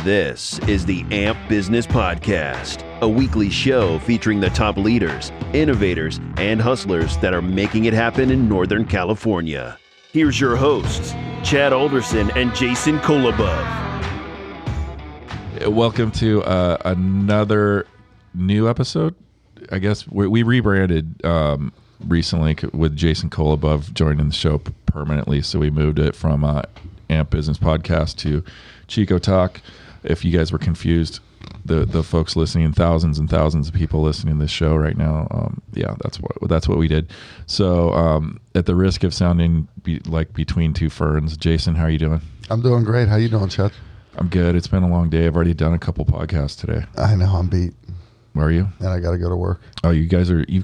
This is the AMP Business Podcast, a weekly show featuring the top leaders, innovators, and hustlers that are making it happen in Northern California. Here's your hosts, Chad Alderson and Jason Kolobov. Welcome to another new episode. I guess we rebranded recently with Jason Kolobov joining the show permanently, so we moved it from AMP Business Podcast to Chico Talk. If you guys were confused, the folks listening, thousands and thousands of people listening to this show right now, that's what we did. So at the risk of sounding like between two ferns, Jason, how are you doing? I'm doing great. How you doing, Chad? I'm good. It's been a long day. I've already done a couple podcasts today. I know, I'm beat. Where are you? And I got to go to work. Oh, you've got a you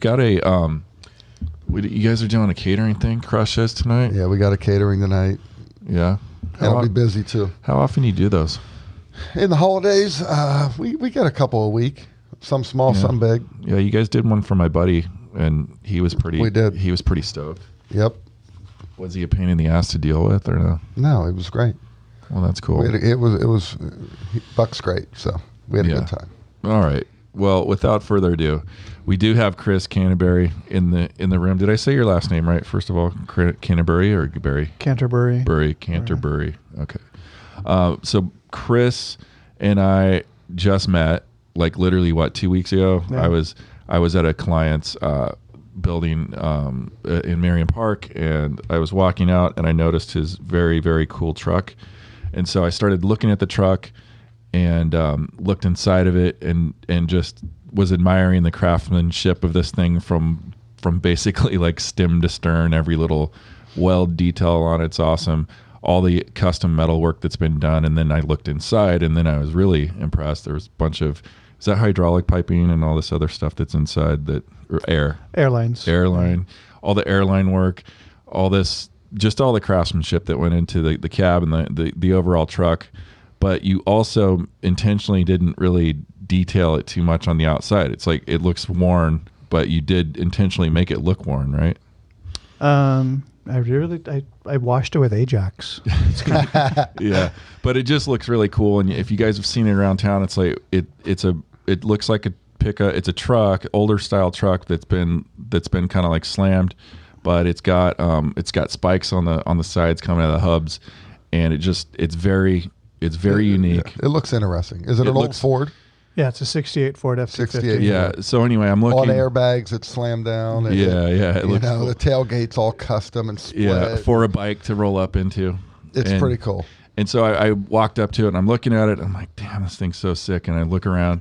guys are doing a catering thing, Crush says tonight? Yeah, we got a catering tonight. Yeah. And I'll be busy too. How often do you do those? In the holidays, we get a couple a week. Some small, some big. Yeah, you guys did one for my buddy, and he was pretty. We did. He was pretty stoked. Yep. Was he a pain in the ass to deal with, or no? No, it was great. Well, that's cool. Buck's great, so we had a good time. All right. Well, without further ado, we do have Chris Canterbury in the room. Did I say your last name right? First of all, Canterbury or Barry? Canterbury. Canterbury. Okay. So Chris and I just met, like literally 2 weeks ago. Yeah. I was at a client's building in Marion Park, and I was walking out, and I noticed his very, very cool truck, and so I started looking at the truck and looked inside of it, and just was admiring the craftsmanship of this thing from basically like stem to stern. Every little weld detail on it's awesome. All the custom metal work that's been done. And then I looked inside, and then I was really impressed. There was a bunch of, is that hydraulic piping and all this other stuff that's inside that, or airline, all the airline work, all this, just all the craftsmanship that went into the cab and the overall truck. But you also intentionally didn't really detail it too much on the outside. It's like, it looks worn, but you did intentionally make it look worn, right? I washed it with Ajax. Yeah, but it just looks really cool. And if you guys have seen it around town, it's like it looks like it's a truck, older style truck that's been kind of like slammed, but it's got spikes on the sides coming out of the hubs, and it's very unique. It looks interesting. Is it an old Ford? Yeah, it's a 68 Ford F-250. Yeah. So anyway, I'm looking. On airbags, it's slammed down. And it looks cool. The tailgate's all custom and split. Yeah, for a bike to roll up into. It's pretty cool. And so I walked up to it, and I'm looking at it. I'm like, damn, this thing's so sick. And I look around,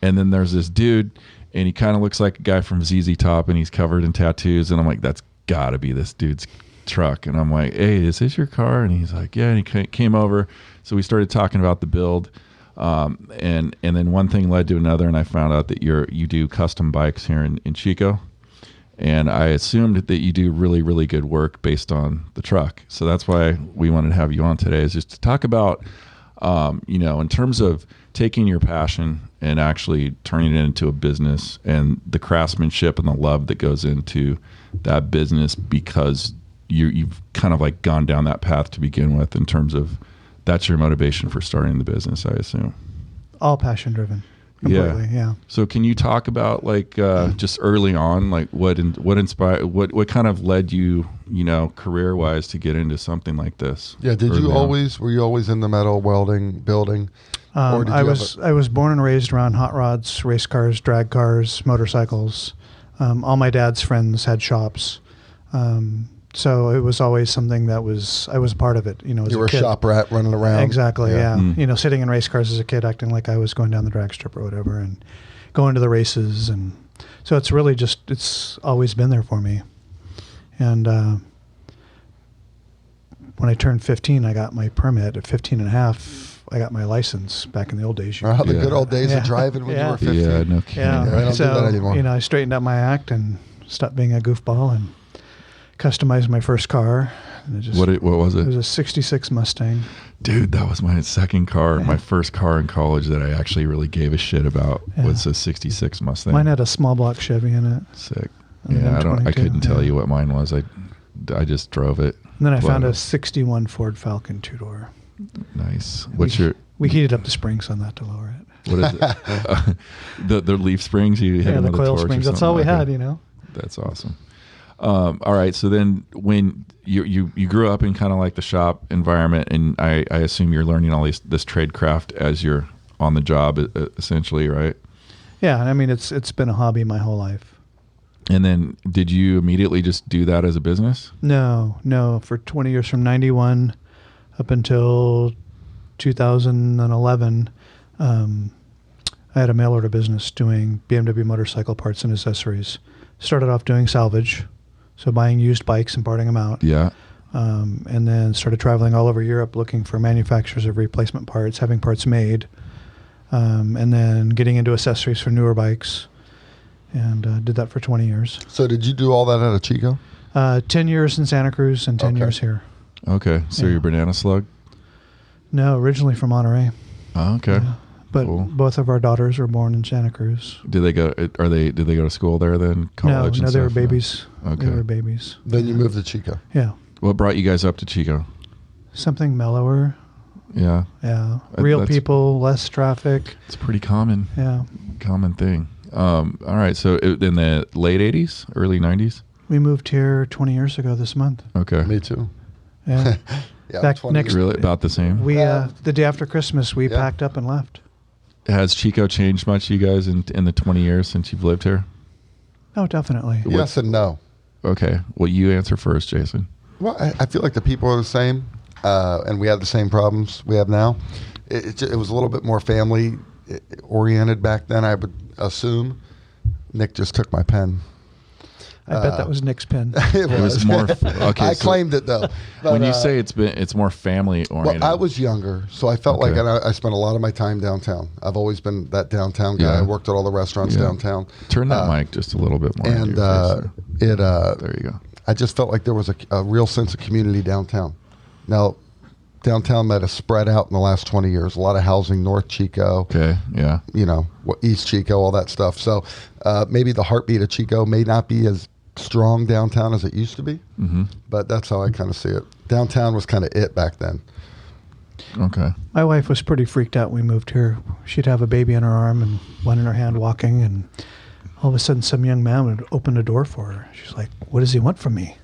and then there's this dude, and he kind of looks like a guy from ZZ Top, and he's covered in tattoos. And I'm like, that's got to be this dude's truck. And I'm like, hey, is this your car? And he's like, yeah. And he came over. So we started talking about the build. And then one thing led to another, and I found out that you do custom bikes here in Chico, and I assumed that you do really, really good work based on the truck. So that's why we wanted to have you on today, is just to talk about, in terms of taking your passion and actually turning it into a business, and the craftsmanship and the love that goes into that business, because you've kind of like gone down that path to begin with, in terms of, that's your motivation for starting the business, I assume. All passion driven. Completely, yeah. So can you talk about just early on, like what inspired, what kind of led you, career wise, to get into something like this? Yeah. Were you always in the metal welding, building? I was born and raised around hot rods, race cars, drag cars, motorcycles. All my dad's friends had shops. So it was always something that I was part of it, as you were a kid. A shop rat running around. Exactly, yeah. Sitting in race cars as a kid, acting like I was going down the drag strip or whatever, and going to the races. And so it's really it's always been there for me. And when I turned 15, I got my permit. At 15 and a half, I got my license back in the old days. The good old days of driving when you were 15. Yeah, no kidding. Yeah. I don't do that anymore. I straightened up my act and stopped being a goofball and customized my first car. And what was it? It was a 66 Mustang. Dude, that was my second car. Yeah. My first car in college that I actually really gave a shit about was a 66 Mustang. Mine had a small block Chevy in it. Sick. Yeah, I couldn't tell you what mine was. I just drove it. And then I found a 61 Ford Falcon 2-door. Nice. We heated up the springs on that to lower it. What is it? The leaf springs? You hit Yeah, them the with a coil torch or springs. That's something? all we Okay. had, you know. That's awesome. All right. So then when you grew up in kind of like the shop environment, and I assume you're learning all this trade craft as you're on the job, essentially, right? Yeah, I mean, it's been a hobby my whole life. And then did you immediately just do that as a business? No. For 20 years, from 91 up until 2011, I had a mail order business doing BMW motorcycle parts and accessories. Started off doing salvage, so buying used bikes and parting them out. Yeah. And then started traveling all over Europe looking for manufacturers of replacement parts, having parts made, and then getting into accessories for newer bikes. And did that for 20 years. So did you do all that out of Chico? 10 years in Santa Cruz and 10 years here. Okay. So Yeah. you're Banana Slug? No, originally from Monterey. Oh, okay. Yeah. But Cool. both of our daughters were born in Santa Cruz. Did they go to school there then? College? No, and they were stuff? babies. Okay. They were babies. Then you moved to Chico. Yeah. What brought you guys up to Chico? Something mellower. Yeah. Yeah. Real That's- people, less traffic. It's a pretty common thing. All right. So in the late 80s, early 90s? We moved here 20 years ago this month. Okay. Me too. Yeah. Yeah, Back 20 next- years. Really about the same? We the day after Christmas, we Yeah. packed up and left. Has Chico changed much, you guys, in the 20 years since you've lived here? Oh, definitely. Yes and no. Okay. Well, you answer first, Jason. Well, I feel like the people are the same, and we have the same problems we have now. It was a little bit more family oriented back then, I would assume. Nick just took my pen. I bet that was Nick's pen. It was more okay, I so claimed it though. But, when you say it's more family oriented. well, I was younger, so I felt Okay. like I spent a lot of my time downtown. I've always been that downtown guy. Yeah. I worked at all the restaurants Yeah. downtown. Turn that mic just a little bit more. And into your face there. There you go. I just felt like there was a real sense of community downtown. Now, downtown might have spread out in the last 20 years. A lot of housing, North Chico, Okay. Yeah. East Chico, all that stuff. So maybe the heartbeat of Chico may not be as strong downtown as it used to be, Mm-hmm. but that's how I kind of see it. Downtown was kind of it back then. Okay. My wife was pretty freaked out when we moved here. She'd have a baby in her arm and one in her hand walking, and all of a sudden some young man would open the door for her. She's like, what does he want from me?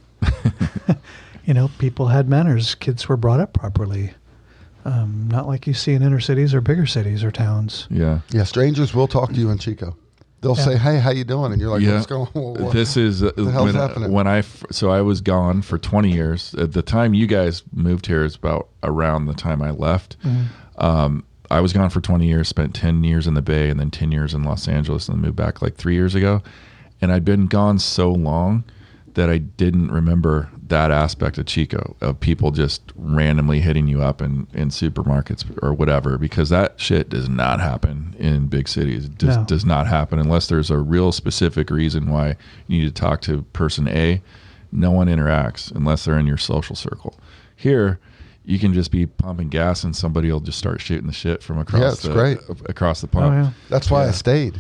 People had manners. Kids were brought up properly. Not like you see in inner cities or bigger cities or towns. Yeah. Yeah, strangers will talk to you in Chico. They'll say, "Hey, how you doing?" And you're like, Yeah. "What's going on?" This is the hell's happening? so I was gone for 20 years. At the time you guys moved here is about around the time I left. I was gone for 20 years, spent 10 years in the Bay and then 10 years in Los Angeles, and then moved back like 3 years ago. And I'd been gone so long that I didn't remember that aspect of Chico, of people just randomly hitting you up in supermarkets or whatever, because that shit does not happen in big cities. It just does not happen unless there's a real specific reason why you need to talk to person A. No one interacts unless they're in your social circle. Here, you can just be pumping gas and somebody will just start shooting the shit from across great. across the pump. Oh, yeah. That's why I stayed.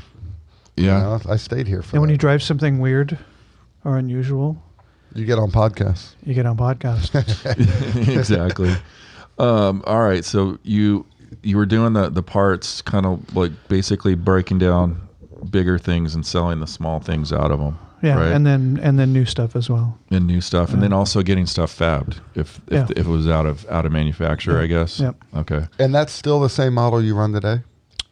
Yeah. I stayed here for And when that. you drive something weird or unusual, You get on podcasts. you get on podcast. Exactly. All right. So you were doing the parts, kind of like basically breaking down bigger things and selling the small things out of them. Yeah, Right? and then new stuff as well. And new stuff, and then also getting stuff fabbed if Yeah. it was out of manufacture, I guess. Yep. Okay. And that's still the same model you run today?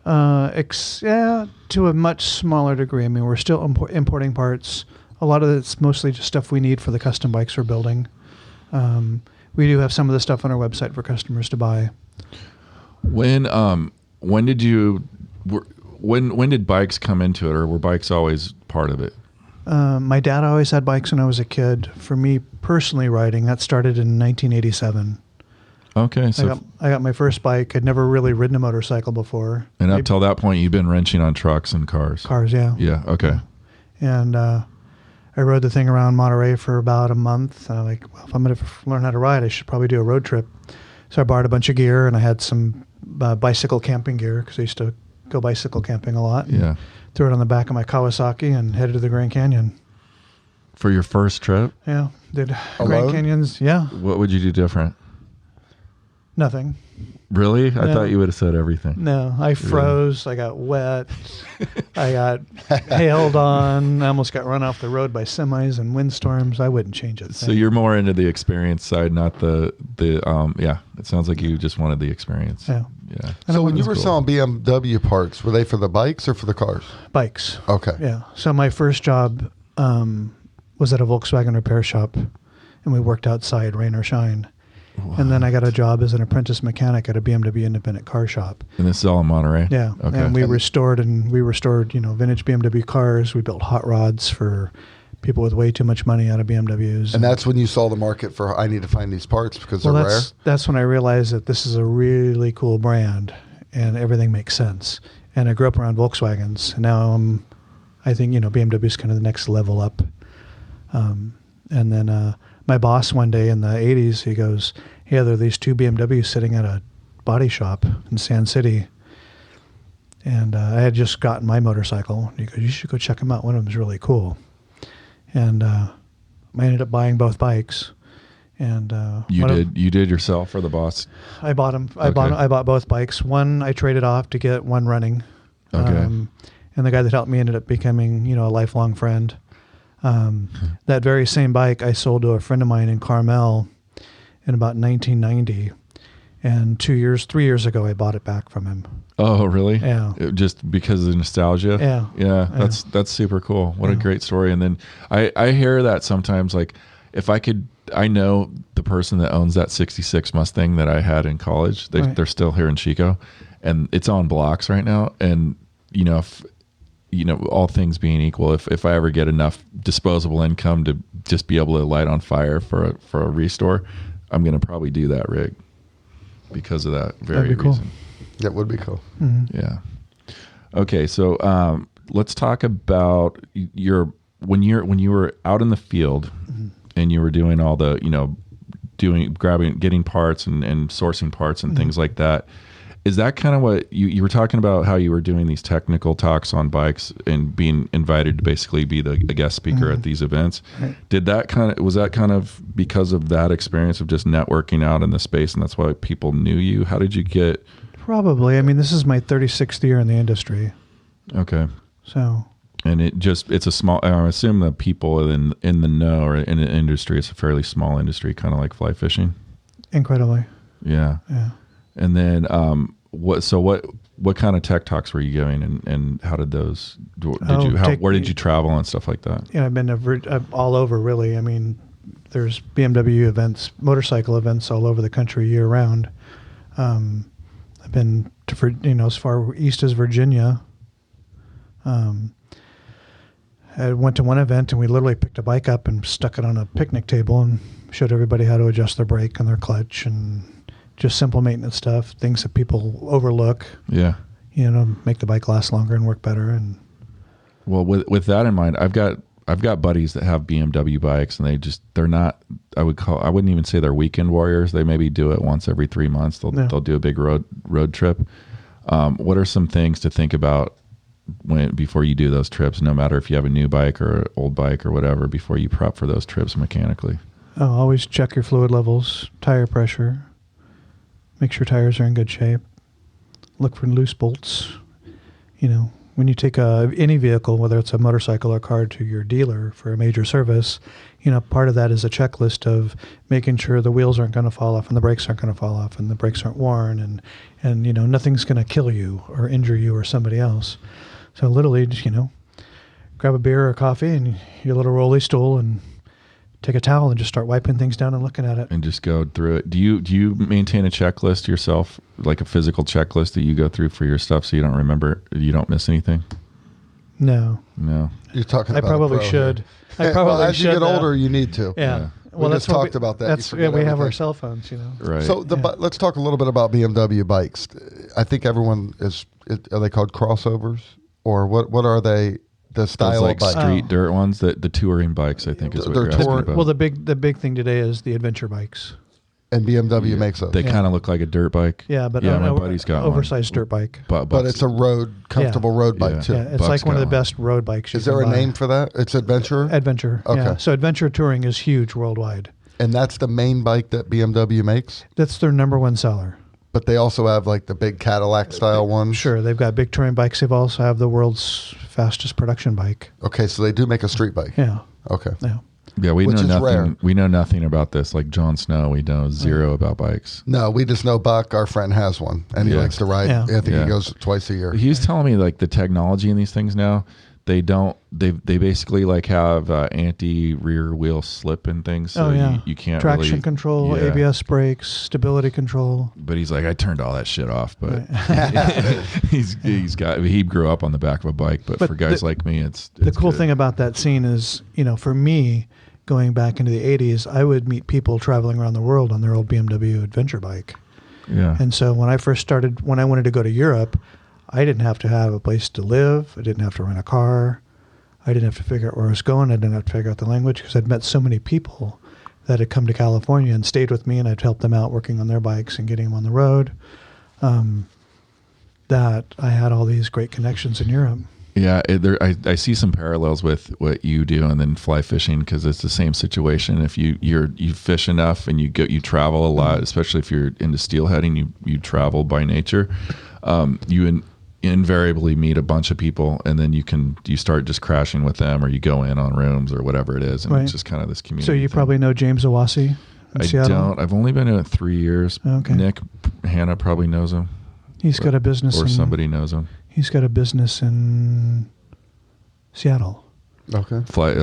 To a much smaller degree. I mean, we're still importing parts. A lot of it's mostly just stuff we need for the custom bikes we're building. We do have some of the stuff on our website for customers to buy. When did bikes come into it, or were bikes always part of it? My dad always had bikes when I was a kid. For me personally, riding, that started in 1987. Okay. So I got my first bike. I'd never really ridden a motorcycle before. and up till that point, you've been wrenching on trucks and cars. Cars, yeah. Yeah. Okay. And I rode the thing around Monterey for about a month. And I'm like, well, if I'm going to learn how to ride, I should probably do a road trip. So I borrowed a bunch of gear, and I had some bicycle camping gear because I used to go bicycle camping a lot. Yeah. Threw it on the back of my Kawasaki and headed to the Grand Canyon. For your first trip, Yeah, did Alone? Grand Canyons. Yeah, what would you do different? Nothing. Really? I No. thought you would have said everything. No, I froze. I got wet. I got hailed on. I almost got run off the road by semis and windstorms. I wouldn't change it. So you're more into the experience side, not the yeah. It sounds like you just wanted the experiance. Yeah. Yeah. So when you That's were cool. selling BMW parts, were they for the bikes or for the cars? Bikes. Okay. Yeah. So my first job was at a Volkswagen repair shop, and we worked outside, rain or shine. And then I got a job as an apprentice mechanic at a BMW independent car shop. And this is all in Monterey? Yeah. Okay. And we restored vintage BMW cars. We built hot rods for people with way too much money out of BMWs. And that's when you saw the market for, I need to find these parts because they're rare? That's when I realized that this is a really cool brand and everything makes sense. And I grew up around Volkswagens. And now I think, BMW is kind of the next level up. And then my boss one day in the 80s, he goes, "Yeah, there are these two BMWs sitting at a body shop in Sand City." And I had just gotten my motorcycle. He goes, "You should go check them out. One of them is really cool." And I ended up buying both bikes. And You did yourself or the boss? I bought them. Okay. I bought both bikes. One I traded off to get one running. Okay. And the guy that helped me ended up becoming, a lifelong friend. That very same bike I sold to a friend of mine in Carmel in about 1990. And 3 years ago, I bought it back from him. Oh, really? Yeah. Just because of the nostalgia? Yeah. Yeah. That's super cool. What a great story. And then I hear that sometimes, like, if I know the person that owns that 66 Mustang that I had in college. They're still here in Chico, and it's on blocks right now. And, if all things being equal, if I ever get enough disposable income to just be able to light on fire for a restore, I'm going to probably do that rig because of that very That'd be cool. reason. That would be cool. Mm-hmm. Yeah. Okay. So, let's talk about when you were out in the field and you were doing all the, getting parts and sourcing parts and things like that. Is that kind of what you were talking about, how you were doing these technical talks on bikes and being invited to basically be a guest speaker at these events? Right. Was that kind of because of that experience of just networking out in the space, and that's why people knew you? How did you get? Probably. I mean, this is my 36th year in the industry. Okay. So. And it's a small, I assume the people in the know or in the industry, it's a fairly small industry, kind of like fly fishing. Incredibly. Yeah. Yeah. And then, what kind of tech talks were you giving, and how did those? Where did you travel and stuff like that? I've been all over, really. I mean, there's BMW events, motorcycle events all over the country year round. I've been to as far east as Virginia. I went to one event and we literally picked a bike up and stuck it on a picnic table and showed everybody how to adjust their brake and their clutch and just simple maintenance stuff, things that people overlook. Yeah. Make the bike last longer and work better. And well, with that in mind, I've got buddies that have BMW bikes, and they're not. I wouldn't even say they're weekend warriors. They maybe do it once every 3 months. They'll do a big road trip. What are some things to think about before you do those trips? No matter if you have a new bike or an old bike or whatever, before you prep for those trips mechanically. Always check your fluid levels, tire pressure. Make sure tires are in good shape. Look for loose bolts. When you take any vehicle, whether it's a motorcycle or car, to your dealer for a major service, part of that is a checklist of making sure the wheels aren't going to fall off and the brakes aren't going to fall off and the brakes aren't worn and nothing's going to kill you or injure you or somebody else. So literally, just, grab a beer or coffee and your little rolly stool and take a towel and just start wiping things down and looking at it. And just go through it. Do you maintain a checklist yourself, like a physical checklist that you go through for your stuff so you don't miss anything? No. You're talking I about probably a pro should. here. I probably well, as should. you get older, you need to. Yeah. We just talked about that. That's You forget we have our everything. cell phones, Right. So let's talk a little bit about BMW bikes. I think everyone are they called crossovers, or what are they? The style Those, like, of bike. street dirt ones, the touring bikes, I think is what They're you're asking touring- about. Well, the big thing today is the adventure bikes. And BMW makes those. They kind of look like a dirt bike. Yeah, but my buddy's got oversized dirt bike. but it's a comfortable road bike Yeah. too. Yeah, it's Buck's like one of the got one. best road bikes. Is there a name for that? It's adventure. Adventure. Okay. Yeah. So adventure touring is huge worldwide. And that's the main bike that BMW makes? That's their number one seller. But they also have like the big Cadillac style ones? Sure. They've got big touring bikes. They've also have the world's fastest production bike. Okay, so they do make a street bike. Yeah. Okay. Yeah. Yeah, we Which know is nothing. rare. We know nothing about this. Like Jon Snow, we know zero about bikes. No, we just know Buck, our friend, has one, and he Yeah. likes to ride. Yeah. I think Yeah. he goes twice a year. He was telling me like the technology in these things now. They basically like have anti rear wheel slip and things. So you can't traction really, control, yeah. ABS brakes, stability control. But he's like, I turned all that shit off. But he grew up on the back of a bike. But for guys like me, it's the cool good. thing about that scene is, for me, going back into the 80s, I would meet people traveling around the world on their old BMW adventure bike. Yeah. And so when I wanted to go to Europe, I didn't have to have a place to live. I didn't have to rent a car. I didn't have to figure out where I was going. I didn't have to figure out the language because I'd met so many people that had come to California and stayed with me, and I'd help them out working on their bikes and getting them on the road, that I had all these great connections in Europe. Yeah, I see some parallels with what you do and then fly fishing, because it's the same situation. If you fish enough and you travel a lot, especially if you're into steelheading, you travel by nature. You invariably meet a bunch of people, and then you start just crashing with them, or you go in on rooms or whatever it is, and Right. it's just kind of this community. So you thing. probably know James Owasi in I Seattle? don't. I've only been in it 3 years. Okay. Nick Hannah probably knows him. He's got a business or in, somebody knows him. He's got a business in Seattle. Okay.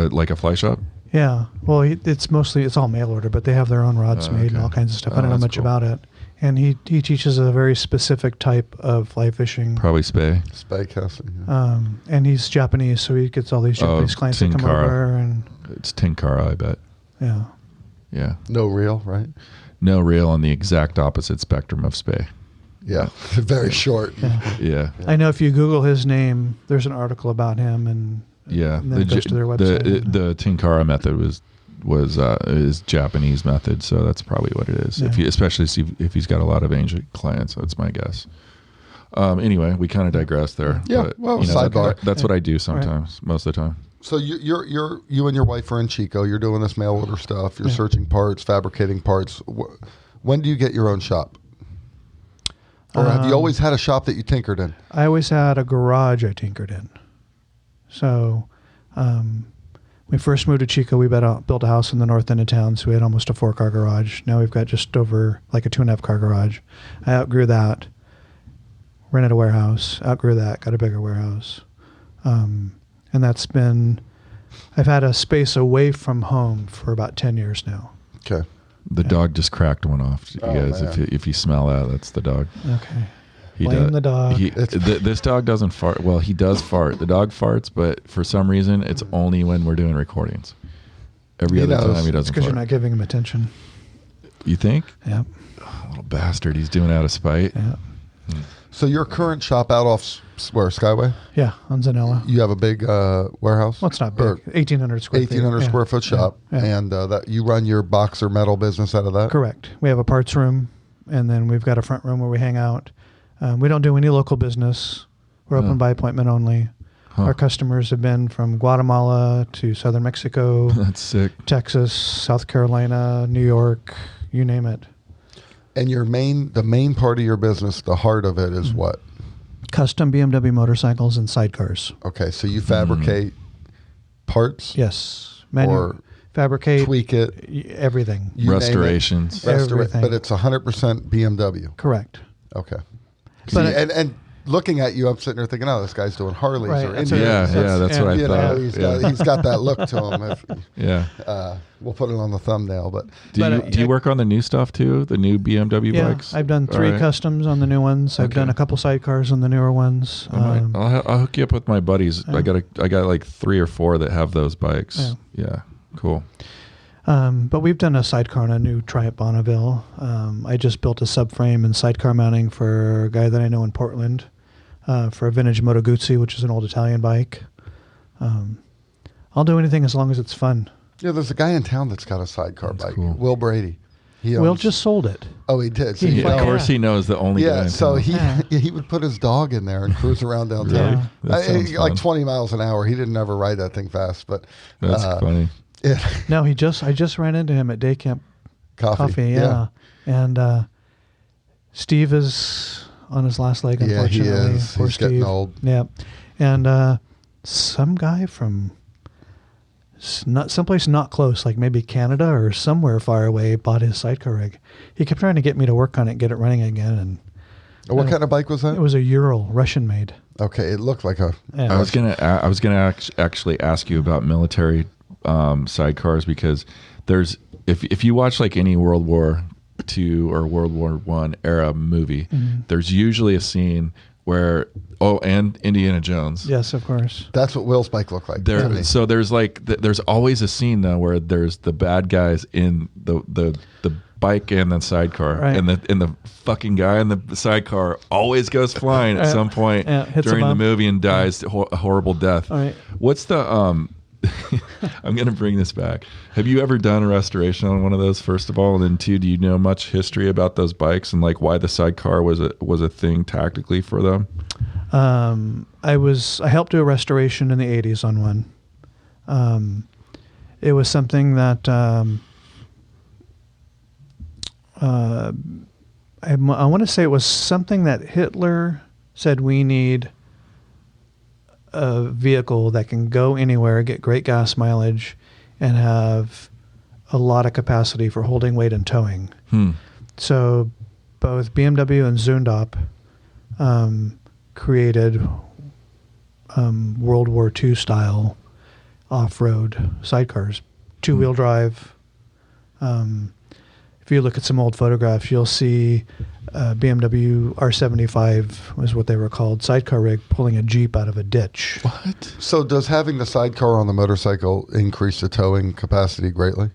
Like a fly shop. Yeah. Well, it's all mail order, but they have their own rods made and okay. all kinds of stuff. Oh, I don't know that's much cool. about it. And he teaches a very specific type of fly fishing. Probably Spay. Spay casting. Yeah. And he's Japanese, so he gets all these Japanese clients that come Tinkara. over, and It's Tinkara, I bet. yeah. Yeah. No reel, right? No reel on the exact opposite spectrum of Spay. Yeah. Very short. Yeah. I know if you Google his name, there's an article about him, and Yeah. and then it goes to their website. The Tinkara method was is Japanese method, so that's probably what it is. Yeah. Especially if he's got a lot of Asian clients, that's my guess. Anyway, we kind of digressed there. Yeah, but, well, sidebar. that's what I do sometimes, most of the time. So you and your wife are in Chico. You're doing this mail order stuff. You're searching parts, fabricating parts. When do you get your own shop? Or have you always had a shop that you tinkered in? I always had a garage I tinkered in. So when we first moved to Chico, we built a house in the north end of town, so we had almost a 4-car garage. Now we've got just over like a 2.5-car garage. I outgrew that, rented a warehouse, outgrew that, got a bigger warehouse. And I've had a space away from home for about 10 years now. Okay. The dog just cracked one off. You Oh, guys, man. if you smell that, that's the dog. Okay. He Blame the dog. This dog doesn't fart. Well, he does fart. The dog farts, but for some reason, it's only when we're doing recordings. Every He other knows. time, he It's doesn't because fart. you're not giving him attention. You think? Yep. Little bastard. He's doing it out of spite. Yeah. So your current shop out off where, Skyway? Yeah, on Zanella. You have a big warehouse? Well, it's not Or big. 1,800 square feet. 1,800 Yeah. square foot shop, Yeah. and that you run your boxer metal business out of that? Correct. We have a parts room, and then we've got a front room where we hang out. We don't do any local business. We're open by appointment only. Huh. Our customers have been from Guatemala to southern Mexico, That's sick. Texas, South Carolina, New York, you name it. And the main part of your business, the heart of it, is what? Custom BMW motorcycles and sidecars. Okay, so you fabricate parts? Yes. Or fabricate, tweak it? everything. You name it. Restorations. Everything. But it's 100% BMW. Correct. Okay. But See, and looking at you, I'm sitting there thinking, oh, this guy's doing Harleys Right, or that's Indians. Yeah, that's what I You know, thought. he's got that look to him. Yeah. We'll put it on the thumbnail. But Do you work on the new stuff too? The new BMW Yeah, bikes? I've done 3 All right. customs on the new ones. I've Okay. done a couple sidecars on the newer ones. I'll hook you up with my buddies. Yeah. I got like 3 or 4 that have those bikes. Yeah. Cool. But we've done a sidecar on a new Triumph Bonneville. I just built a subframe and sidecar mounting for a guy that I know in Portland for a vintage Moto Guzzi, which is an old Italian bike. I'll do anything as long as it's fun. yeah, there's a guy in town that's got a sidecar That's bike. cool. Will Brady. Will just sold it. Oh, he did. So He he fucking- Of course, he knows the only guy. Yeah, in so town. he would put his dog in there and cruise around downtown. Really? That sounds Like fun. 20 miles an hour. He didn't ever ride that thing fast, but That's funny. No, I just ran into him at day camp coffee. Yeah. And Steve is on his last leg, unfortunately. Yeah, he is. He's getting old. Yeah. And some guy from someplace not close, like maybe Canada or somewhere far away, bought his sidecar rig. He kept trying to get me to work on it, get it running again. And what kind of bike was that? It was a Ural, Russian made. Okay, it looked like a. Yeah. I was gonna actually ask you about military sidecars, because if you watch like any World War II or World War I era movie, there's usually a scene where and Indiana Jones. Yes, of course. That's what Will's bike looked like. So there's there's always a scene though where there's the bad guys in the bike and the sidecar, right. and the fucking guy in the sidecar always goes flying at some point during the movie and dies a horrible death. All right. What's the I'm going to bring this back. Have you ever done a restoration on one of those, first of all? And then two, do you know much history about those bikes and like why the sidecar was a thing tactically for them? I helped do a restoration in the 80s on one. It was something that I want to say it was something that Hitler said we need a vehicle that can go anywhere, get great gas mileage, and have a lot of capacity for holding weight and towing. So both BMW and Zundap created World War II style off-road sidecars, two-wheel drive. If you look at some old photographs, you'll see BMW R75 was what they were called, sidecar rig pulling a Jeep out of a ditch. What? So does having the sidecar on the motorcycle increase the towing capacity greatly?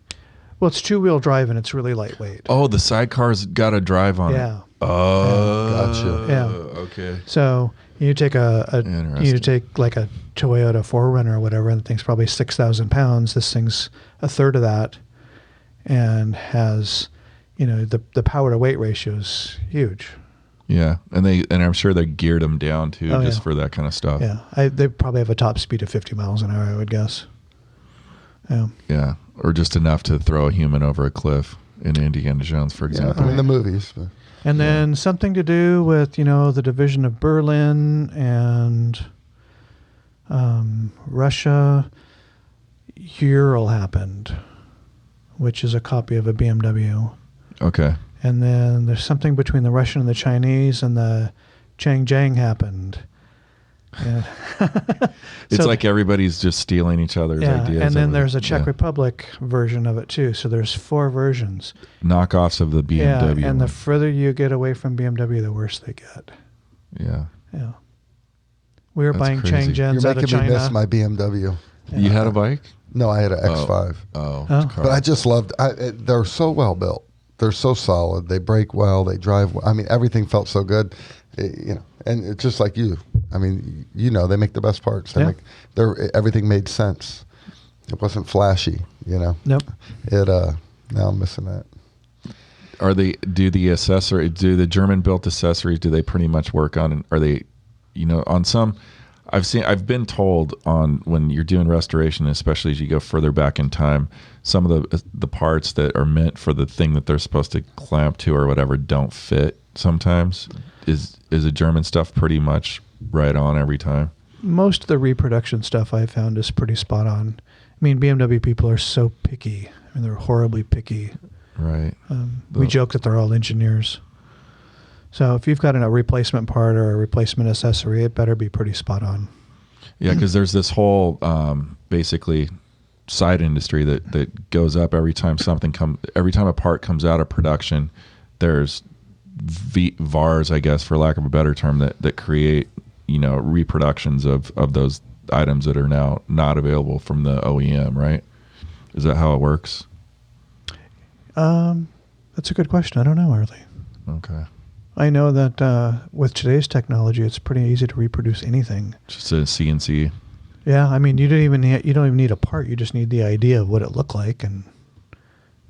Well, it's two-wheel drive and it's really lightweight. Oh, the sidecar's got a drive on it. Oh, gotcha. Yeah. Okay. So you take like a Toyota 4Runner or whatever, and the thing's probably 6,000 pounds. This thing's a third of that, and has, the power to weight ratio is huge. Yeah, and I'm sure they geared them down too, for that kind of stuff. Yeah, they probably have a top speed of 50 miles an hour, I would guess. Yeah. Yeah, or just enough to throw a human over a cliff in Indiana Jones, for example. Yeah, in the movies. But. And then something to do with, the division of Berlin and Russia. Ural happened, which is a copy of a BMW. Okay. And then there's something between the Russian and the Chinese, and the Changjiang happened. Yeah. It's like everybody's just stealing each other's ideas. And then there's a Czech Republic version of it too. So there's 4 versions. Knockoffs of the BMW. Yeah, and the further you get away from BMW, the worse they get. Yeah. Yeah. We were buying crazy. Changjiangs out of China. You're making me miss my BMW. Yeah. You had a bike? No, I had an X5. Oh. But I just loved. They're so well built. They're so solid. They brake well. They drive well. I mean, everything felt so good. And it's just like you. I mean, they make the best parts. Everything made sense. It wasn't flashy. Nope. Now I'm missing that. Do the German built accessories, do they pretty much work on? Are they, on some? I've been told on when you're doing restoration, especially as you go further back in time, some of the parts that are meant for the thing that they're supposed to clamp to or whatever don't fit sometimes. Is the German stuff pretty much right on every time? Most of the reproduction stuff I found is pretty spot on. I mean, BMW people are so picky. I mean, they're horribly picky. Right. We joke that they're all engineers. So if you've got a replacement part or a replacement accessory, it better be pretty spot on. Yeah, because there's this whole basically side industry that goes up every time a part comes out of production. There's VARs, I guess, for lack of a better term, that create reproductions of those items that are now not available from the OEM. Right? Is that how it works? That's a good question. I don't know, Harley. Okay. I know that with today's technology, it's pretty easy to reproduce anything. Just a CNC. Yeah, I mean, you don't even need a part. You just need the idea of what it looked like and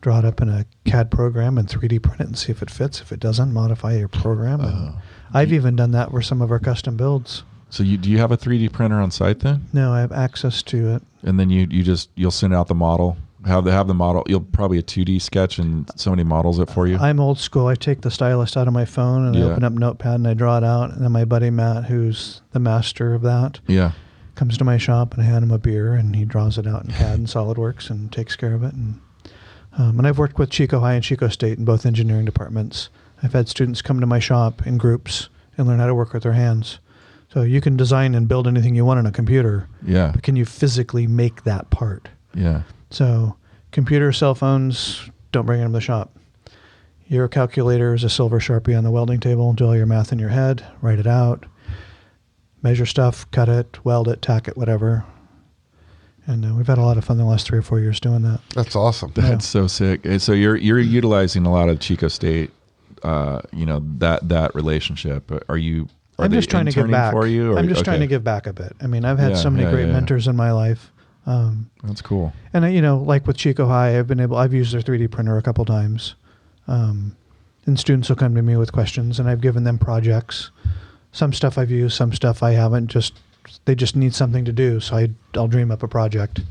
draw it up in a CAD program and 3D print it and see if it fits. If it doesn't, modify your program. And I've even done that for some of our custom builds. So do you have a 3D printer on site then? No, I have access to it. And then you'll send out the model Have the model. You'll probably a 2D sketch and somebody models it for you. I'm old school. I take the stylus out of my phone and I open up Notepad and I draw it out. And then my buddy Matt, who's the master of that, comes to my shop and I hand him a beer and he draws it out in CAD and SolidWorks and takes care of it. And I've worked with Chico High and Chico State in both engineering departments. I've had students come to my shop in groups and learn how to work with their hands. So you can design and build anything you want on a computer. Yeah. But can you physically make that part? Yeah. So computers, cell phones, don't bring them to the shop. Your calculator is a silver Sharpie on the welding table. Do all your math in your head, write it out, measure stuff, cut it, weld it, tack it, whatever. And we've had a lot of fun the last 3 or 4 years doing that. That's awesome. That's so sick. And so you're utilizing a lot of Chico State, that relationship. I'm just trying to give back. For you, I'm just trying to give back a bit. I mean, I've had so many great mentors in my life. That's cool. And like with Chico High, I've used their 3D printer a couple times. And students will come to me with questions and I've given them projects. Some stuff I've used, some stuff I haven't. They just need something to do. So I'll dream up a project.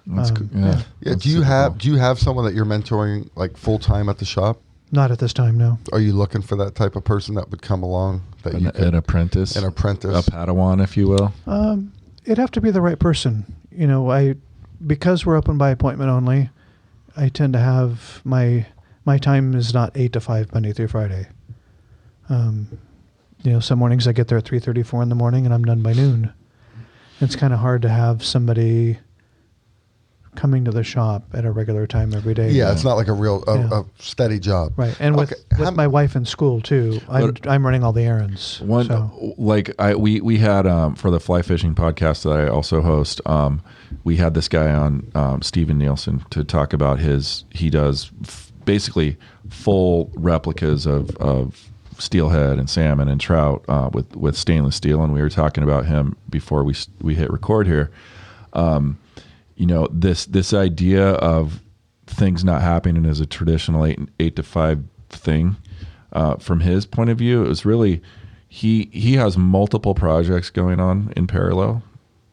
That's cool. Yeah. Do you have someone that you're mentoring like full time at the shop? Not at this time, no. Are you looking for that type of person that would come along? An apprentice. An apprentice. A Padawan, if you will. It'd have to be the right person. Because we're open by appointment only, I tend to have my time is not 8 to 5 Monday through Friday. Some mornings I get there at 3:34 in the morning and I'm done by noon. It's kind of hard to have somebody coming to the shop at a regular time every day. Yeah, it's not like a steady job. Right. And with my wife in school too, I'm running all the errands. We had for the fly fishing podcast that I also host, we had this guy on, Steven Nielsen, to talk about he does basically full replicas of steelhead and salmon and trout with stainless steel, and we were talking about him before we hit record here. This idea of things not happening as a traditional 8 to 5 thing, from his point of view, it was really he has multiple projects going on in parallel,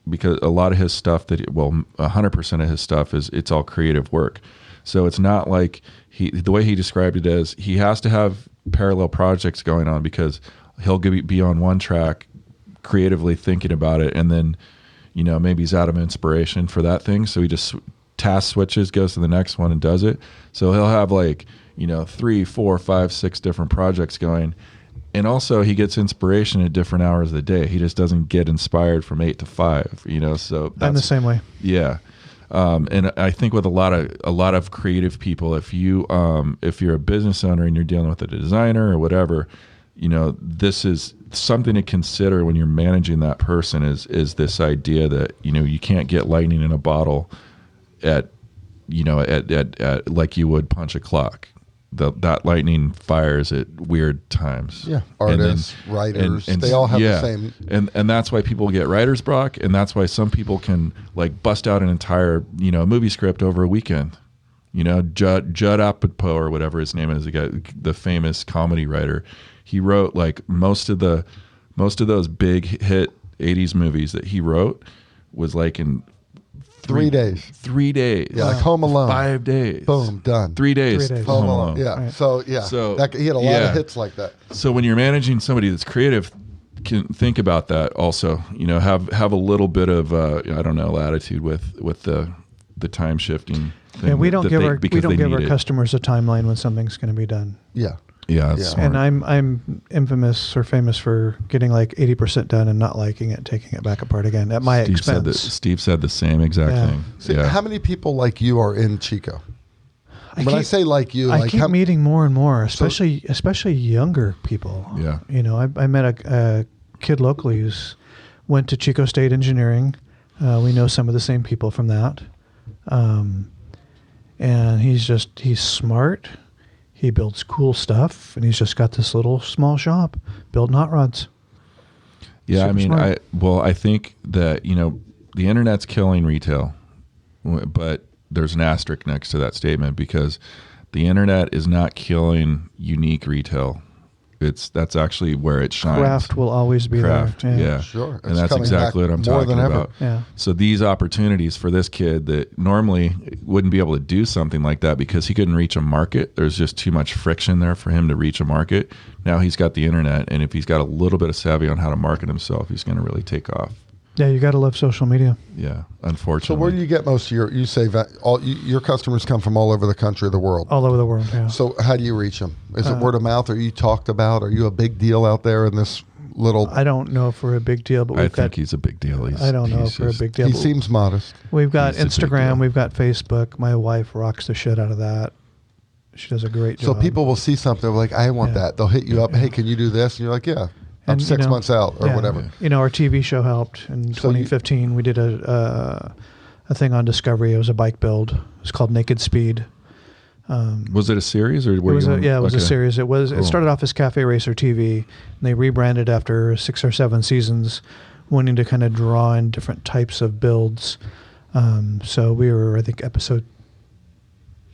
because a lot of his stuff 100% of his stuff it's all creative work. So it's not like the way he described it as he has to have parallel projects going on, because he'll be on one track creatively thinking about it, and then maybe he's out of inspiration for that thing, so he just task switches, goes to the next one and does it. So he'll have 3, 4, 5, 6 different projects going, and also he gets inspiration at different hours of the day. He just doesn't get inspired from 8 to 5. So I'm the same way. Yeah. And I think with a lot of creative people, if you're a business owner and you're dealing with a designer or whatever, this is something to consider when you're managing that person, is this idea that, you can't get lightning in a bottle at like you would punch a clock. That lightning fires at weird times. Yeah. Artists, writers, they all have the same. And that's why people get writer's block, and that's why some people can bust out an entire, movie script over a weekend. Judd Apatow, or whatever his name is, the famous comedy writer. He wrote most of those big hit 80s movies that he wrote was in 3 days. 3 days. Yeah, like Home Alone. 5 days. Boom, done. 3 days. Home Alone. Yeah. Right. So he had a lot of hits like that. So when you're managing somebody that's creative, can think about that also. Have a little bit of latitude with the time shifting thing. Yeah, we don't give our customers a timeline when something's going to be done. Yeah. Yeah, that's smart. And I'm infamous or famous for getting 80% done and not liking it, taking it back apart again at my expense. Steve said the same exact thing. See, how many people like you are in Chico? I say like you, I keep meeting more and more, especially younger people. Yeah. I met a kid locally who's went to Chico State Engineering. We know some of the same people from that. And he's smart. He builds cool stuff, and he's just got this little small shop building hot rods. Yeah, Super smart. I think that, the internet's killing retail, but there's an asterisk next to that statement, because the internet is not killing unique retail. That's actually where it shines. Craft will always be Craft, there. yeah. Sure. And It's that's coming exactly back what I'm more talking than ever. about. Yeah. So these opportunities for this kid that normally wouldn't be able to do something like that because he couldn't reach a market. There's just too much friction there for him to reach a market. Now he's got the internet, and if he's got a little bit of savvy on how to market himself, he's going to really take off. Yeah, you got to love social media. Yeah, So unfortunately. where do you get most of you say your customers come from all over the country, the world. All over the world, yeah. So how do you reach them? Is it word of mouth? Are you talked about? Are you a big deal out there in this little? I don't know if we're a big deal, but I we've think got, he's a big deal. I don't know if we're a big deal. He but seems modest. We've got he's a big deal. Instagram, we've got Facebook. My wife rocks the shit out of that. She does a great So job. people will see something like, I want Yeah. that. They'll hit you up. Hey, can you do this? And you're like, yeah. I'm And, 6 months out or yeah. whatever. You know, our TV show helped in So you- 2015. We did a thing on Discovery. It was a bike build. It was called Naked Speed. Was it a series or were It was you a, on- yeah, it was a okay. series. It was. Cool. It started off as Cafe Racer TV, and they rebranded after 6 or 7 seasons, wanting to kind of draw in different types of builds. So we were, I think, episode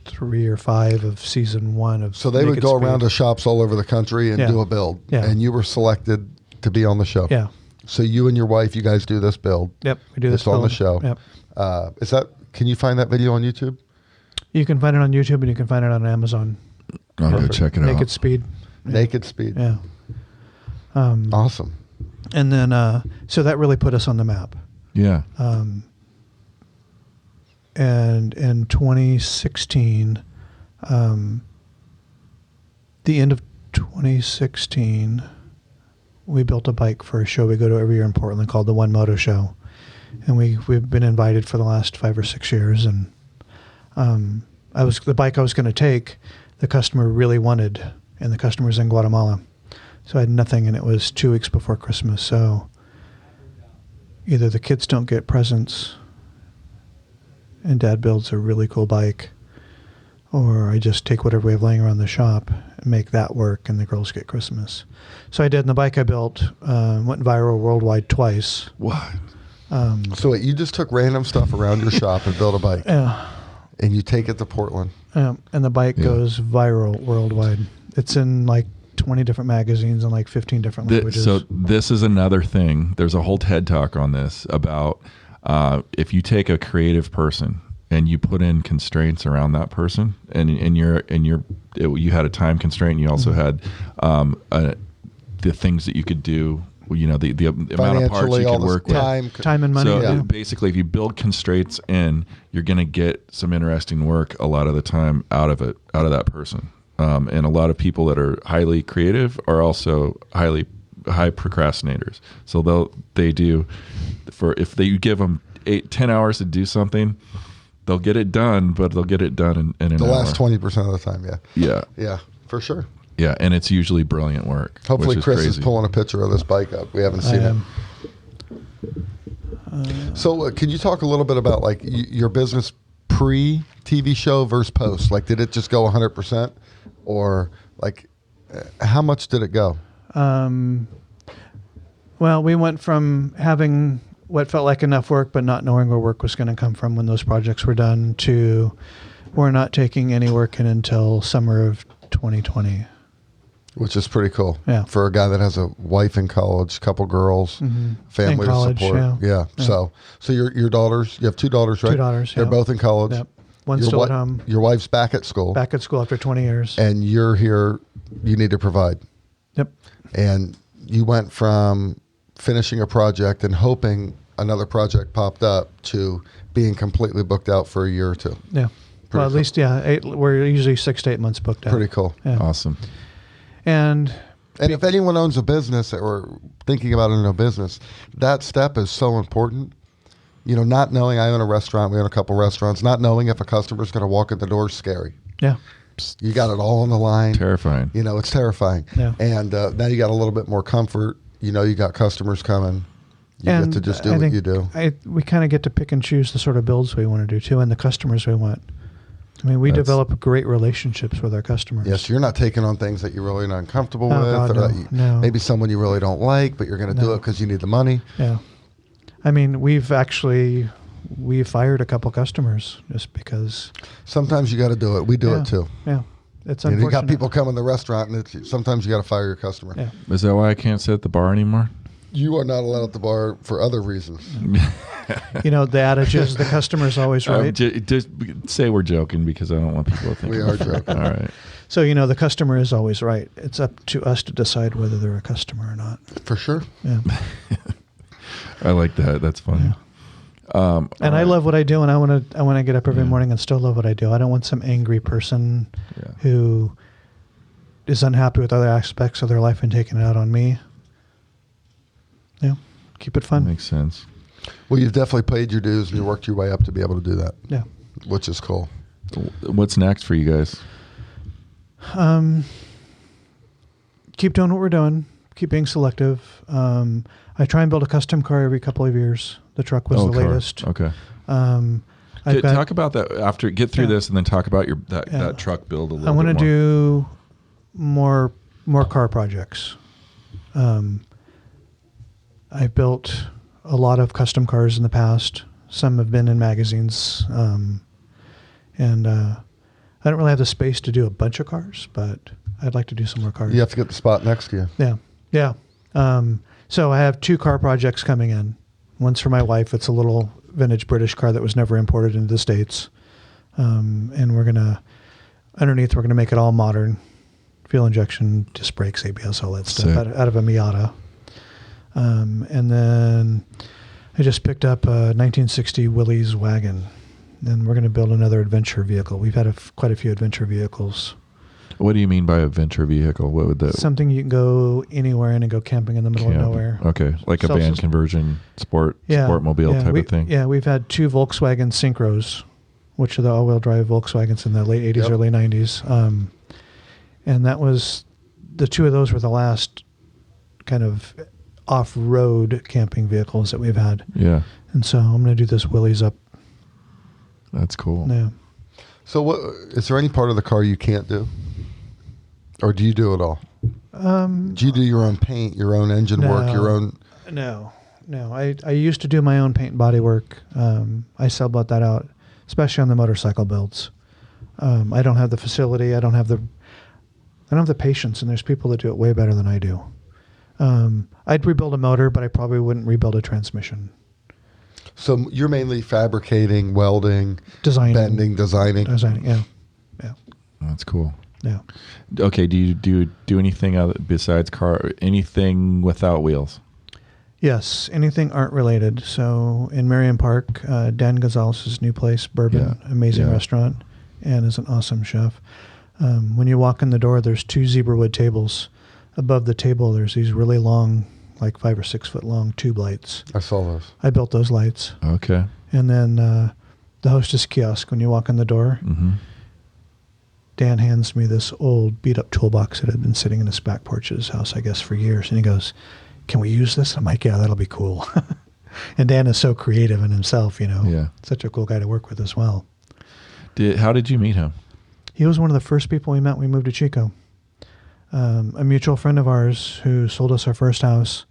3 or 5 of season 1 of. So they would Naked go Speed. around to shops all over the country and Yeah. do a build. Yeah. And you were selected to be on the show. Yeah. So you and your wife, you guys do this build. Yep. We do this. It's on the build. show. Yep. Can you find that video on YouTube? You can find it on YouTube and you can find it on Amazon. I'll go Perfect. check it Naked out. Speed. Naked Speed. Yeah. Awesome. And then, so that really put us on the map. Yeah. And in 2016, the end of 2016, we built a bike for a show we go to every year in Portland called the One Moto Show. And we've been invited for the last 5 or 6 years. And the bike I was going to take, the customer really wanted, and the customer's in Guatemala. So I had nothing, and it was 2 weeks before Christmas. So either the kids don't get presents and Dad builds a really cool bike, or I just take whatever we have laying around the shop and make that work, and the girls get Christmas. So I did, and the bike I built went viral worldwide twice. What? So wait, you just took random stuff around your shop and built a bike, Yeah. and you take it to Portland. And the bike Yeah. goes viral worldwide. It's in like 20 different magazines in like 15 different languages. So this is another thing. There's a whole TED talk on this about if you take a creative person and you put in constraints around that person, and you had a time constraint, and you also had the things that you could do. You know, the amount of parts Financially, you all could this work with. time and money. So yeah. basically, if you build constraints in, you're going to get some interesting work a lot of the time out of that person. And a lot of people that are highly creative are also high procrastinators. So if you give them 10 hours to do something, they'll get it done, but they'll get it done in an The hour. last 20% of the time, yeah. Yeah. Yeah, for sure. Yeah. And it's usually brilliant work. Hopefully which Chris crazy. is pulling a picture of this bike up. We haven't seen it. So can you talk a little bit about like your business pre-TV show versus post? Like, did it just go 100%? Or like, how much did it go? Well, we went from having what felt like enough work, but not knowing where work was going to come from when those projects were done, to we're not taking any work in until summer of 2020. Which is pretty cool. Yeah. For a guy that has a wife in college, couple girls, family In college, to support. yeah. So your daughters, you have 2 daughters, right? 2 daughters, They're yeah. both in college. Yep. One's Your still at wi- home, Your wife's back at school. back at school after 20 years. And you're here, you need to provide. Yep. And you went from finishing a project and hoping another project popped up to being completely booked out for a year or 2. Yeah. Pretty Well, at cool. least, yeah, we're usually 6 to 8 months booked out. Pretty cool. Yeah. Awesome. And And if anyone owns a business or thinking about owning a business, that step is so important. You know, not knowing, I own a restaurant, we own a couple restaurants, not knowing if a customer's going to walk in the door is scary. yeah, You got it all on the line. Terrifying. You know, it's terrifying. Yeah. And now you got a little bit more comfort. You know, you got customers coming. You and get to just do I what think you do. we kind of get to pick and choose the sort of builds we want to do too, and the customers we want. I mean, we That's- develop great relationships with our customers. Yes, you're not taking on things that you're really not comfortable Oh, with, God, or no, that you, no. maybe someone you really don't like, but you're going to do No. it because you need the money. Yeah. I mean, we fired a couple customers just because. Sometimes you got to do it. We do Yeah. it too. Yeah. It's And unfortunate. you got people coming to the restaurant, and sometimes you got to fire your customer. Yeah. Is that why I can't sit at the bar anymore? You are not allowed at the bar for other reasons. The adage is the customer's always right. Just say we're joking because I don't want people to think We are joking. All right. So, the customer is always right. It's up to us to decide whether they're a customer or not. For sure. Yeah. I like that. That's funny. Yeah. And I love what I do, and I want to get up every morning and still love what I do. I don't want some angry person who is unhappy with other aspects of their life and taking it out on me. Yeah, keep it fun. Makes sense. Well, you've definitely paid your dues, and you worked your way up to be able to do that. Yeah. Which is cool. What's next for you guys? Keep doing what we're doing. Keep being selective. I try and build a custom car every couple of years. The truck was the latest. Okay. Talk about that after. Get through this, and then talk about that truck build a little bit more. I want to do more car projects. I've built a lot of custom cars in the past. Some have been in magazines, and I don't really have the space to do a bunch of cars, but I'd like to do some more cars. You have to get the spot next to you. Yeah. So I have 2 car projects coming in. One's for my wife. It's a little vintage British car that was never imported into the States. And underneath, we're going to make it all modern. Fuel injection, disc brakes, ABS, all that stuff out of a Miata. And then I just picked up a 1960 Willys wagon. And we're going to build another adventure vehicle. We've had quite a few adventure vehicles. What do you mean by adventure vehicle? What would that? Something you can go anywhere in and go camping in the middle of nowhere. Okay, like a van conversion, sportmobile type of thing. Yeah, we've had 2 Volkswagen Synchros, which are the all-wheel drive Volkswagens in the late 80s, early 90s. And that was, the 2 of those were the last kind of off-road camping vehicles that we've had. Yeah. And so I'm going to do this Willys up. That's cool. Yeah. So is there any part of the car you can't do? Or do you do it all? Do you do your own paint, your own engine work, your own? No. I used to do my own paint and body work. I subbed that out, especially on the motorcycle builds. I don't have the facility. I don't have the patience, and there's people that do it way better than I do. I'd rebuild a motor, but I probably wouldn't rebuild a transmission. So you're mainly fabricating, welding, designing, designing. Yeah. That's cool. Yeah. Okay. Do you do anything other besides car? Anything without wheels? Yes. Anything art related. So in Marion Park, Dan Gonzalez's new place, Bourbon, amazing restaurant, and is an awesome chef. When you walk in the door, there's 2 zebra wood tables. Above the table, there's these really long, like 5 or 6 foot long tube lights. I saw those. I built those lights. Okay. And then the hostess kiosk, when you walk in the door, Dan hands me this old beat-up toolbox that had been sitting in his back porch of his house, I guess, for years. And he goes, "Can we use this?" I'm like, "Yeah, that'll be cool." And Dan is so creative in himself, Yeah. Such a cool guy to work with as well. How did you meet him? He was one of the first people we met when we moved to Chico. A mutual friend of ours who sold us our first house.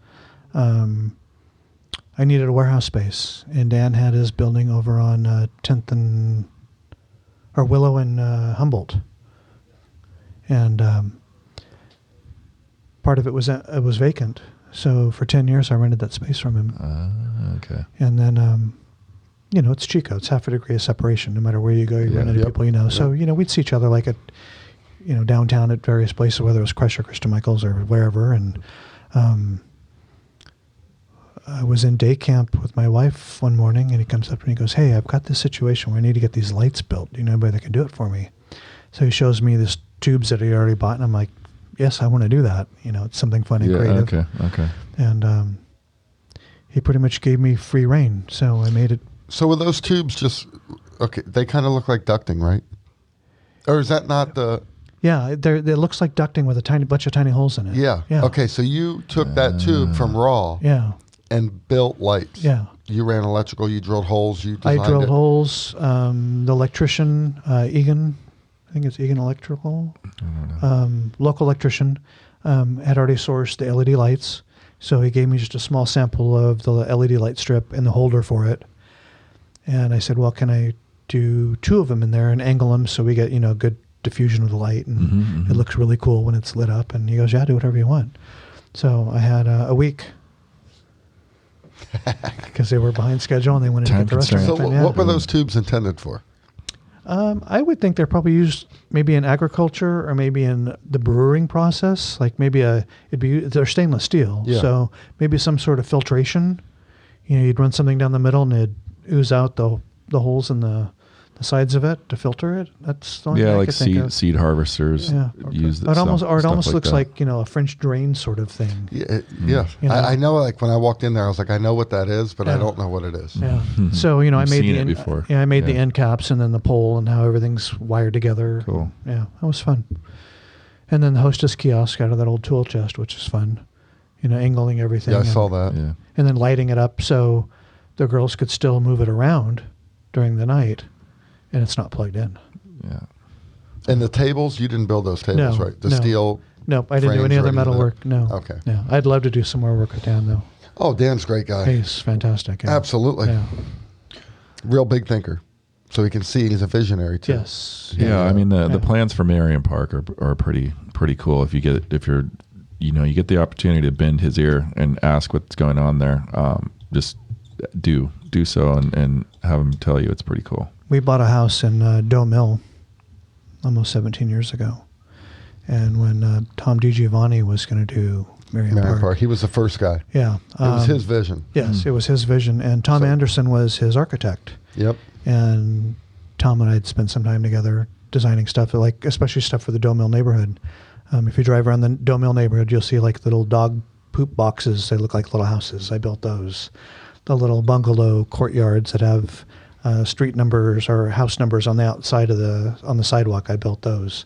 I needed a warehouse space, and Dan had his building over on 10th and Willow and Humboldt. And part of it was vacant. So for 10 years, I rented that space from him. Okay. And then, it's Chico. It's half a degree of separation. No matter where you go, you run into people you know. Yep. So, we'd see each other like at, downtown at various places, whether it was Crush or Christian Michaels or wherever. And I was in day camp with my wife one morning, and he comes up and he goes, "Hey, I've got this situation where I need to get these lights built. Do you know anybody that can do it for me?" So he shows me these tubes that he already bought, and I'm like, "Yes, I want to do that." It's something fun and creative. Okay. And he pretty much gave me free reign, so I made it. So were those tubes they kind of look like ducting, right? Or is that not the... Yeah, it looks like ducting with a bunch of tiny holes in it. Yeah. Okay, so you took that tube from raw and built lights. Yeah. You ran electrical, you drilled holes, you designed I drilled holes. The electrician, Egan, I think it's Egan Electrical, local electrician, had already sourced the LED lights. So he gave me just a small sample of the LED light strip and the holder for it. And I said, well, can I do 2 of them in there and angle them so we get, good diffusion of the light, and Mm-hmm. it looks really cool when it's lit up. And he goes, yeah, do whatever you want. So I had a week because they were behind schedule and they wanted Time to get the restaurant. So constraint. open, what were those tubes intended for? I would think they're probably used maybe in agriculture or maybe in the brewing process. Like maybe they're stainless steel, Yeah. so maybe some sort of filtration. You'd run something down the middle and it'd ooze out the holes in the sides of it to filter it. That's the only thing I like could think of. seed harvesters Yeah, use it almost stuff looks that. like a French drain sort of thing. Yeah, You know? I know. Like when I walked in there, I was like, I know what that is, but I Yeah. don't know what it is. Yeah. So I made seen the it before. Yeah, I made the Yeah. end caps and then the pole and how everything's wired together. Cool. Yeah, that was fun. And then the hostess kiosk out of that old tool chest, which is fun. Angling everything. Yeah, I and, saw that. Yeah. And then lighting it up so the girls could still move it around during the night, and it's not plugged in. Yeah. And the tables, you didn't build those tables, No, right? The no. steel. Nope, I didn't do frames any or other any of metal that? work. No. Okay. Yeah, I'd love to do some more work with Dan though. Oh, Dan's a great guy. He's fantastic. Yeah. Absolutely. Yeah. Real big thinker. So he can see he's a visionary too. Yes. Yeah, I mean the Yeah. plans for Marion Park are pretty cool. If you get the opportunity to bend his ear and ask what's going on there, just do so and have him tell you it's pretty cool. We bought a house in Doe Mill almost 17 years ago, and when Tom DiGiovanni was going to do Marion Park, He was the first guy. yeah, It was his vision. Yes, it was his vision, and Tom Anderson was his architect. Yep. And Tom and I had spent some time together designing stuff, like especially stuff for the Doe Mill neighborhood. If you drive around the Doe Mill neighborhood, you'll see like the little dog poop boxes. They look like little houses. I built those. The little bungalow courtyards that have street numbers or house numbers on the outside of on the sidewalk. I built those,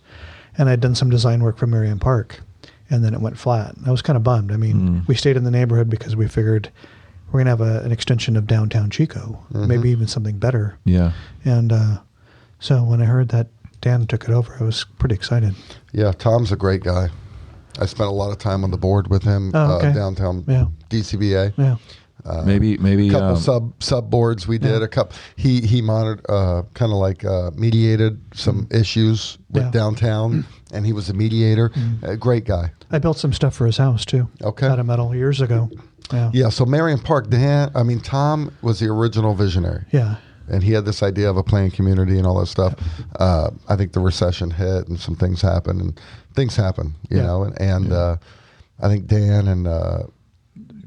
and I'd done some design work for Marion Park, and then it went flat. I was kind of bummed. I mean, we stayed in the neighborhood because we figured we're gonna have an extension of downtown Chico, maybe even something better. Yeah. And so when I heard that Dan took it over, I was pretty excited. Yeah, Tom's a great guy. I spent a lot of time on the board with him downtown Yeah. DCBA. Yeah. Maybe A couple sub boards we did. Yeah. A couple. He monitored, kind of like mediated some issues with Yeah. downtown, and he was a mediator. A great guy. I built some stuff for his house too. Okay. Out of metal years ago. Yeah. Yeah. So Marion Park, Tom was the original visionary. Yeah. And he had this idea of a planned community and all that stuff. I think the recession hit and some things happened, you know, and I think Dan and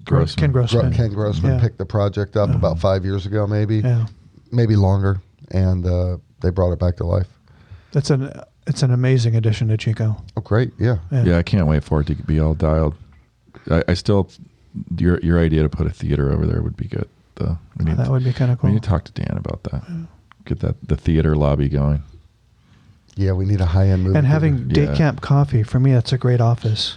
Grossman. Ken Grossman. Ken Grossman Yeah. picked the project up about 5 years ago, maybe Yeah. longer, and they brought it back to life. It's an amazing addition to Chico. Oh, great! Yeah, Yeah, I can't wait for it to be all dialed. I still, your idea to put a theater over there would be good. That would be kind of cool. We need to talk to Dan about that. Get the theater lobby going. yeah. We need a high-end movie. And having Yeah. day camp coffee, for me, that's a great office.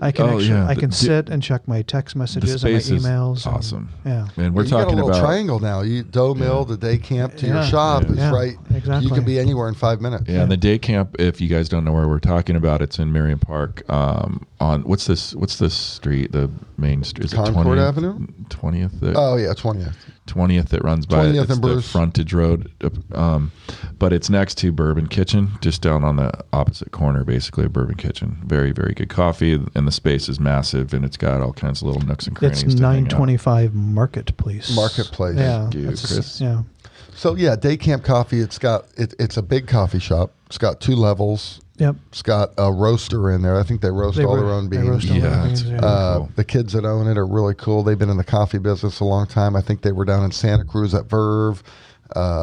I can I can The- sit and check my text messages and my space is emails. and- awesome. yeah. And we're you got a talking little about triangle now. You Doe Mill, the day camp to your Yeah. shop is Yeah. right. Exactly. You can be anywhere in 5 minutes. Yeah, and the day camp, if you guys don't know where we're talking about, it's in Marion Park. On what's this street? The main street is Concord it 20th? Avenue? 20th. Oh yeah, 20th. 20th that runs by 20th it's and the Bruce. frontage road, but it's next to Bourbon Kitchen, just down on the opposite corner, basically of Bourbon Kitchen. Very, very good coffee, and the space is massive, and it's got all kinds of little nooks and crannies. It's to hang out. 925 Marketplace. Marketplace. Yeah. Thank you, that's- Chris. Yeah. So yeah, day camp coffee. It's a big coffee shop. It's got 2 levels. Yep. It's got a roaster in there. I think they roast all their own They beans. roast all their Yeah, beans, it's yeah. really cool. The kids that own it are really cool. They've been in the coffee business a long time. I think they were down in Santa Cruz at Verve,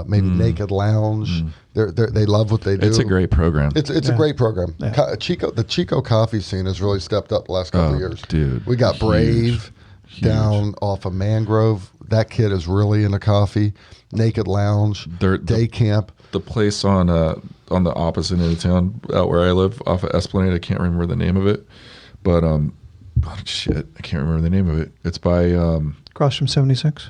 maybe Naked Lounge. They love what they do. It's a great program. It's a Yeah. great program. Yeah. The Chico coffee scene has really stepped up the last couple of years. Dude, We got huge. Brave Huge. down off of Mangrove. That kid is really into coffee. Naked Lounge, Day Camp. The place on the opposite end of town, out where I live, off of Esplanade. I can't remember the name of it, but shit, I can't remember the name of it. It's by Across from 76.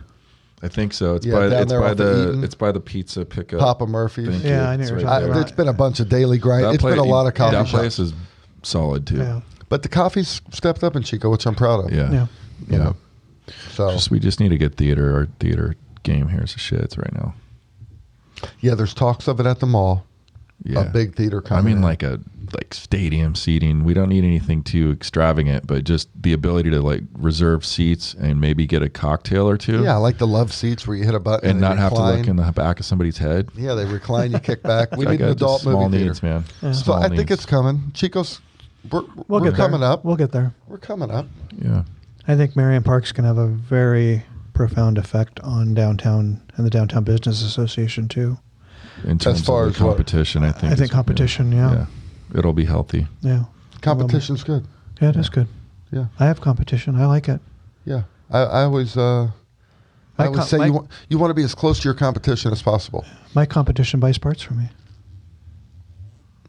I think so. It's Yeah, by down it's there by off of Eaton. it's by the pizza pickup. Papa Murphy's. Thank Yeah, you. I know It's what you're right talking there. about. It's been a bunch of daily grind. That It's been a place- lot of coffee That shops. place is solid too. Yeah. But the coffee's stepped up in Chico, which I'm proud of. Yeah. Yeah. You know. So We just need to get theater. Our theater game here is a shits right now. yeah, there's talks of it at the mall. a big theater coming. I mean, like stadium seating. We don't need anything too extravagant, but just the ability to like reserve seats and maybe get a cocktail or two. Yeah, I like the love seats where you hit a button and not recline. have to look in the back of somebody's head. Yeah, they recline, you kick back. We need an adult small movie needs, theater. man. Yeah. So I think it's coming. Chico's, we're coming up. We'll get there. We're coming up. Yeah. I think Marion Park's going to have a very profound effect on downtown and the Downtown Business Association too. In terms As far of as the competition, I think. I think competition, yeah. It'll be healthy. Yeah. Competition's good. Yeah, it is good. Yeah. I have competition. I like it. Yeah. I always say you want to be as close to your competition as possible. My competition buys parts for me.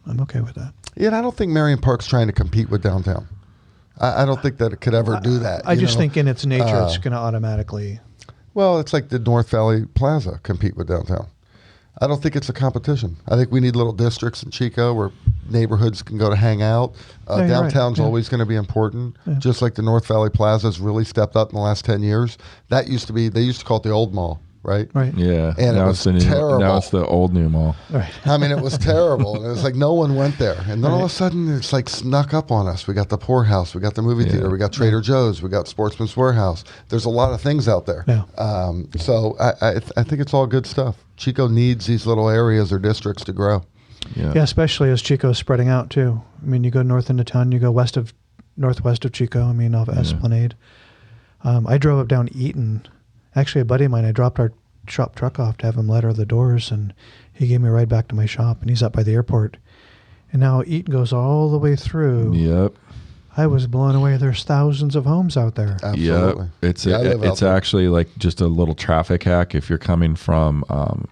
I'm okay with that. Yeah, and I don't think Marion Park's trying to compete with downtown. I don't think that it could ever do that. I just think in its nature, it's going to automatically. Well, it's like the North Valley Plaza compete with downtown. I don't think it's a competition. I think we need little districts in Chico where neighborhoods can go to hang out. Downtown's always going to be important, just like the North Valley Plaza's really stepped up in the last 10 years. That used to be, they used to call it the old mall, right? Right. Yeah. And now it was terrible. Now it's the old new mall. Right. I mean, it was terrible. And it was like no one went there. And then all of a sudden, it's like snuck up on us. We got the Poorhouse. We got the movie theater. We got Trader Joe's. We got Sportsman's Warehouse. There's a lot of things out there. Yeah. So I think it's all good stuff. Chico needs these little areas or districts to grow. Yeah. Yeah, especially as Chico's spreading out too. I mean, you go north into town, you go northwest of Chico. I mean, off Esplanade. I drove up down Eaton. Actually, a buddy of mine, I dropped our shop truck off to have him let her the doors, and he gave me a ride back to my shop, and he's up by the airport. And now Eaton goes all the way through. Yep. I was blown away. There's thousands of homes out there. Absolutely. Yep. It's actually like just a little traffic hack if you're coming from,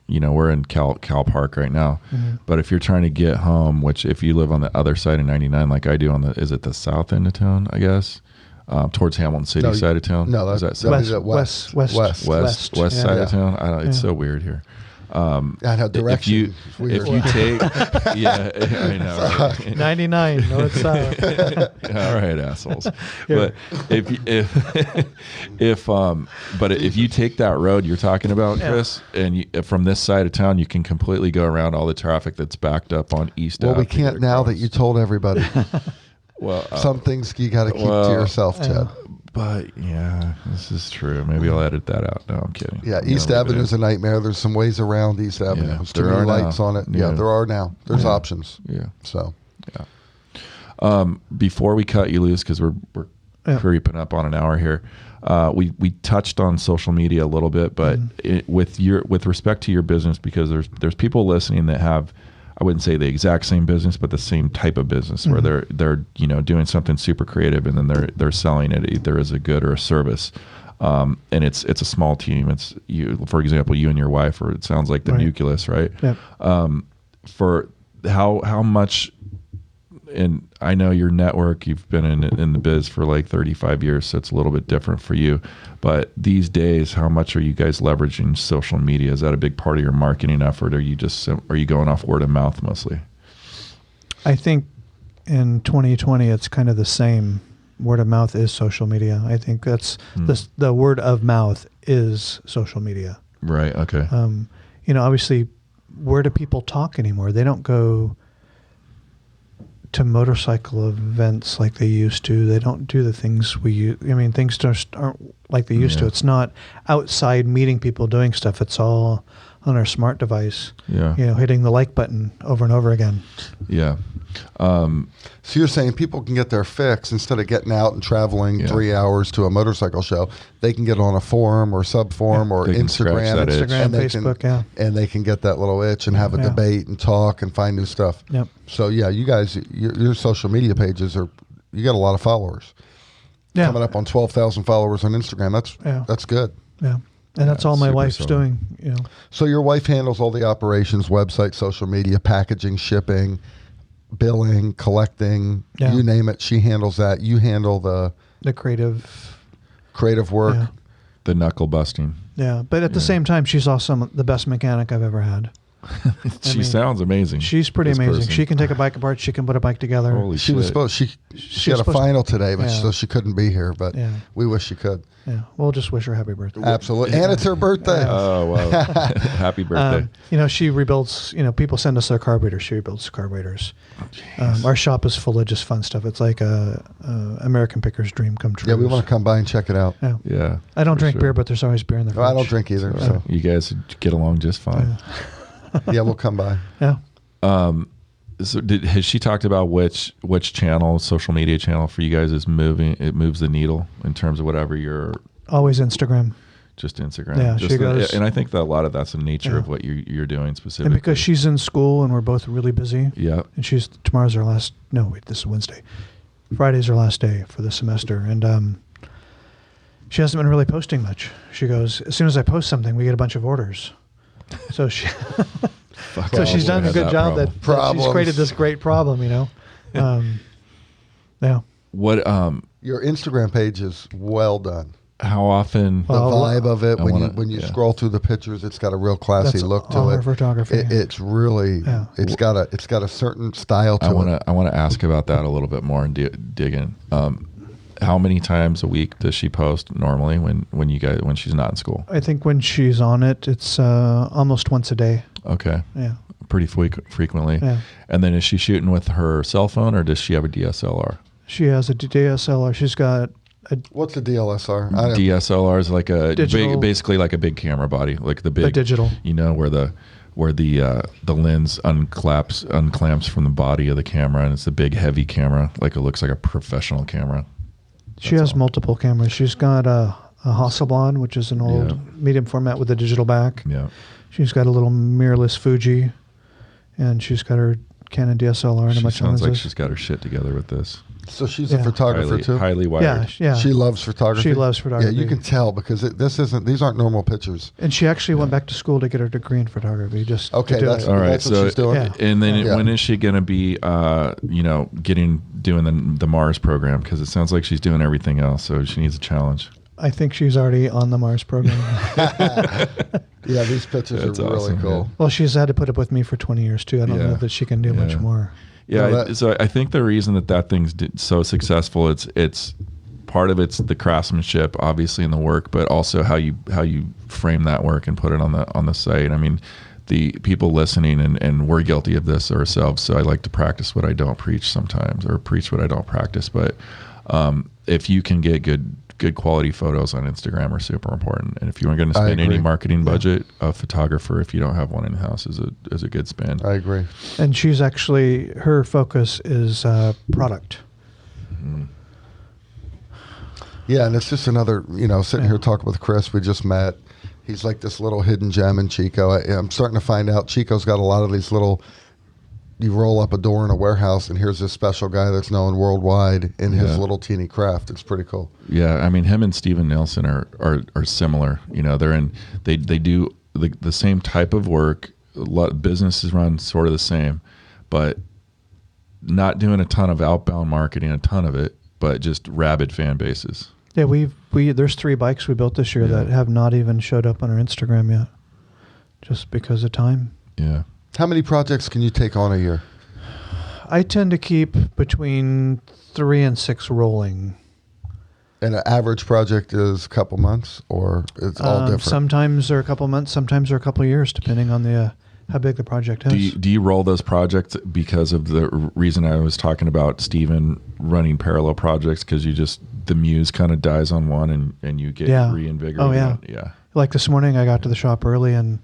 we're in Cal Park right now, but if you're trying to get home, which if you live on the other side of 99, like I do is it the south end of town, I guess? Towards Hamilton City side of town? No, is that west side of town? It's so weird here. I know direction. If you take, yeah, I know. Right? 99 north south. All right, assholes. Yeah. But if you take that road you're talking about, Chris, and from this side of town, you can completely go around all the traffic that's backed up on East. Well, we can't now that you told everybody. Well, some things you got to keep to yourself, Chad. But yeah, this is true. Maybe I'll edit that out. No, I'm kidding. Yeah, East Avenue's a nightmare. There's some ways around East Avenue. There's too many lights on it. Yeah, there are now. There's options. Yeah. So. Yeah. Before we cut you loose, because we're creeping up on an hour here, we touched on social media a little bit, but with respect to your business, because there's people listening that have, I wouldn't say the exact same business, but the same type of business where they're doing something super creative, and then they're selling it either as a good or a service. And it's a small team. It's you, for example, you and your wife, or it sounds like the nucleus, right? Yep. For how much, and I know your network, you've been in the biz for like 35 years, so it's a little bit different for you. But these days, how much are you guys leveraging social media? Is that a big part of your marketing effort? Or are you going off word of mouth mostly? I think in 2020, it's kind of the same. Word of mouth is social media. I think that's the word of mouth is social media. Right. Okay. Obviously, where do people talk anymore? They don't go to motorcycle events like they used to. They don't do the things we use. I mean, things just aren't like they used to. It's not outside meeting people doing stuff. It's all on our smart device. Yeah. Hitting the like button over and over again. Yeah. So you're saying people can get their fix instead of getting out and traveling 3 hours to a motorcycle show. They can get on a forum or subforum or Instagram, Facebook, and they can get that little itch and have a debate and talk and find new stuff. Yep. So you guys, your social media pages you got a lot of followers. Yeah. Coming up on 12,000 followers on Instagram. That's good. Yeah. And that's all my wife's doing. So your wife handles all the operations, website, social media, packaging, shipping, billing, collecting, you name it. She handles that. You handle the creative work, the knuckle busting. Yeah, but at the same time, she's also the best mechanic I've ever had. She sounds amazing. She's pretty this amazing. person. She can take a bike apart. She can put a bike together. Holy She shit. was supposed she had a final today, but so she couldn't be here. But Yeah. we wish she could. Yeah, we'll just wish her happy birthday. Absolutely, and it's her birthday. Oh, wow. Happy birthday. She rebuilds. People send us their carburetors. She rebuilds carburetors. Our shop is full of just fun stuff. It's like a American picker's dream come true. Yeah, we want to come by and check it out. Yeah. Yeah. I don't for drink sure. beer, but there's always beer in the fridge. No, I don't drink either. So You guys get along just fine. yeah, we'll come by. Yeah. So has she talked about which channel, social media channel for you guys is moves the needle in terms of whatever you're Always Instagram. just Instagram? Yeah, just she goes- and I think that a lot of that's the nature of what you're doing specifically. And because she's in school and we're both really busy. Yeah. And tomorrow's our last. No, wait, this is Wednesday. Friday's her last day for the semester, and she hasn't been really posting much. She goes, as soon as I post something, we get a bunch of orders. So she. So she's done a good job that she's created this great problem, yeah. What Your Instagram page is well done. how often The vibe of it when you yeah. scroll through the pictures, it's got a real classy That's look to all it. her photography. It's really it's got a certain style to it. I want to ask about that a little bit more and dig in. How many times a week does she post normally when she's not in school? I think when she's on it, it's almost once a day. Okay. Yeah. Pretty frequently. Yeah. And then is she shooting with her cell phone or does she have a DSLR? She has a DSLR. She's got What's a DLSR? DSLR is like a Digital. basically like a big camera body, like the big digital. where the lens unclamps from the body of the camera, and it's a big heavy camera, like it looks like a professional camera. She has multiple cameras. She's got a Hasselblad, which is an old medium format with a digital back. Yeah. She's got a little mirrorless Fuji, and she's got her Canon DSLR and a She bunch of sounds like lenses. she's got her shit together with this. So she's a photographer too. Highly wired. Yeah. She loves photography. She loves photography. Yeah, you can tell because these aren't normal pictures. And she actually went back to school to get her degree in photography. Just to Okay, do that's it. All right, that's what so she's doing. Yeah. and then Yeah. when is she going to be, doing the Mars program? Because it sounds like she's doing everything else, so she needs a challenge. I think she's already on the Mars program. Yeah, these pictures That's are really awesome, cool. Well, she's had to put up with me for 20 years too. I don't Yeah. know that she can do much Yeah. more. Yeah, No, that- so I think the reason that thing's so successful, it's part of it's the craftsmanship, obviously in the work, but also how you frame that work and put it on the site. I mean, the people listening and we're guilty of this ourselves. So I like to practice what I don't preach sometimes, or preach what I don't practice. But if you can get good quality photos on Instagram are super important. And if you aren't going to spend any agree. marketing budget, a photographer, if you don't have one in house, is a good spend. I agree. And she's actually, her focus is product. Yeah, and it's just another, sitting here talking with Chris. We just met. He's like this little hidden gem in Chico. I'm starting to find out Chico's got a lot of these little. You roll up a door in a warehouse, and here's this special guy that's known worldwide in his little teeny craft. It's pretty cool. Yeah, I mean, him and Steven Nelson are similar. They do the same type of work. A lot of businesses run sort of the same, but not doing a ton of outbound marketing, a ton of it, but just rabid fan bases. Yeah, there's 3 bikes we built this year that have not even showed up on our Instagram yet, just because of time. Yeah. How many projects can you take on a year? I tend to keep between 3 and 6 rolling. And an average project is a couple months, or it's all different? Sometimes they're a couple months, sometimes they're a couple years, depending on the how big the project is. Do you roll those projects because of the reason I was talking about Steven running parallel projects, because the muse kind of dies on one and you get reinvigorated? Oh, yeah. Yeah. Like this morning, I got to the shop early and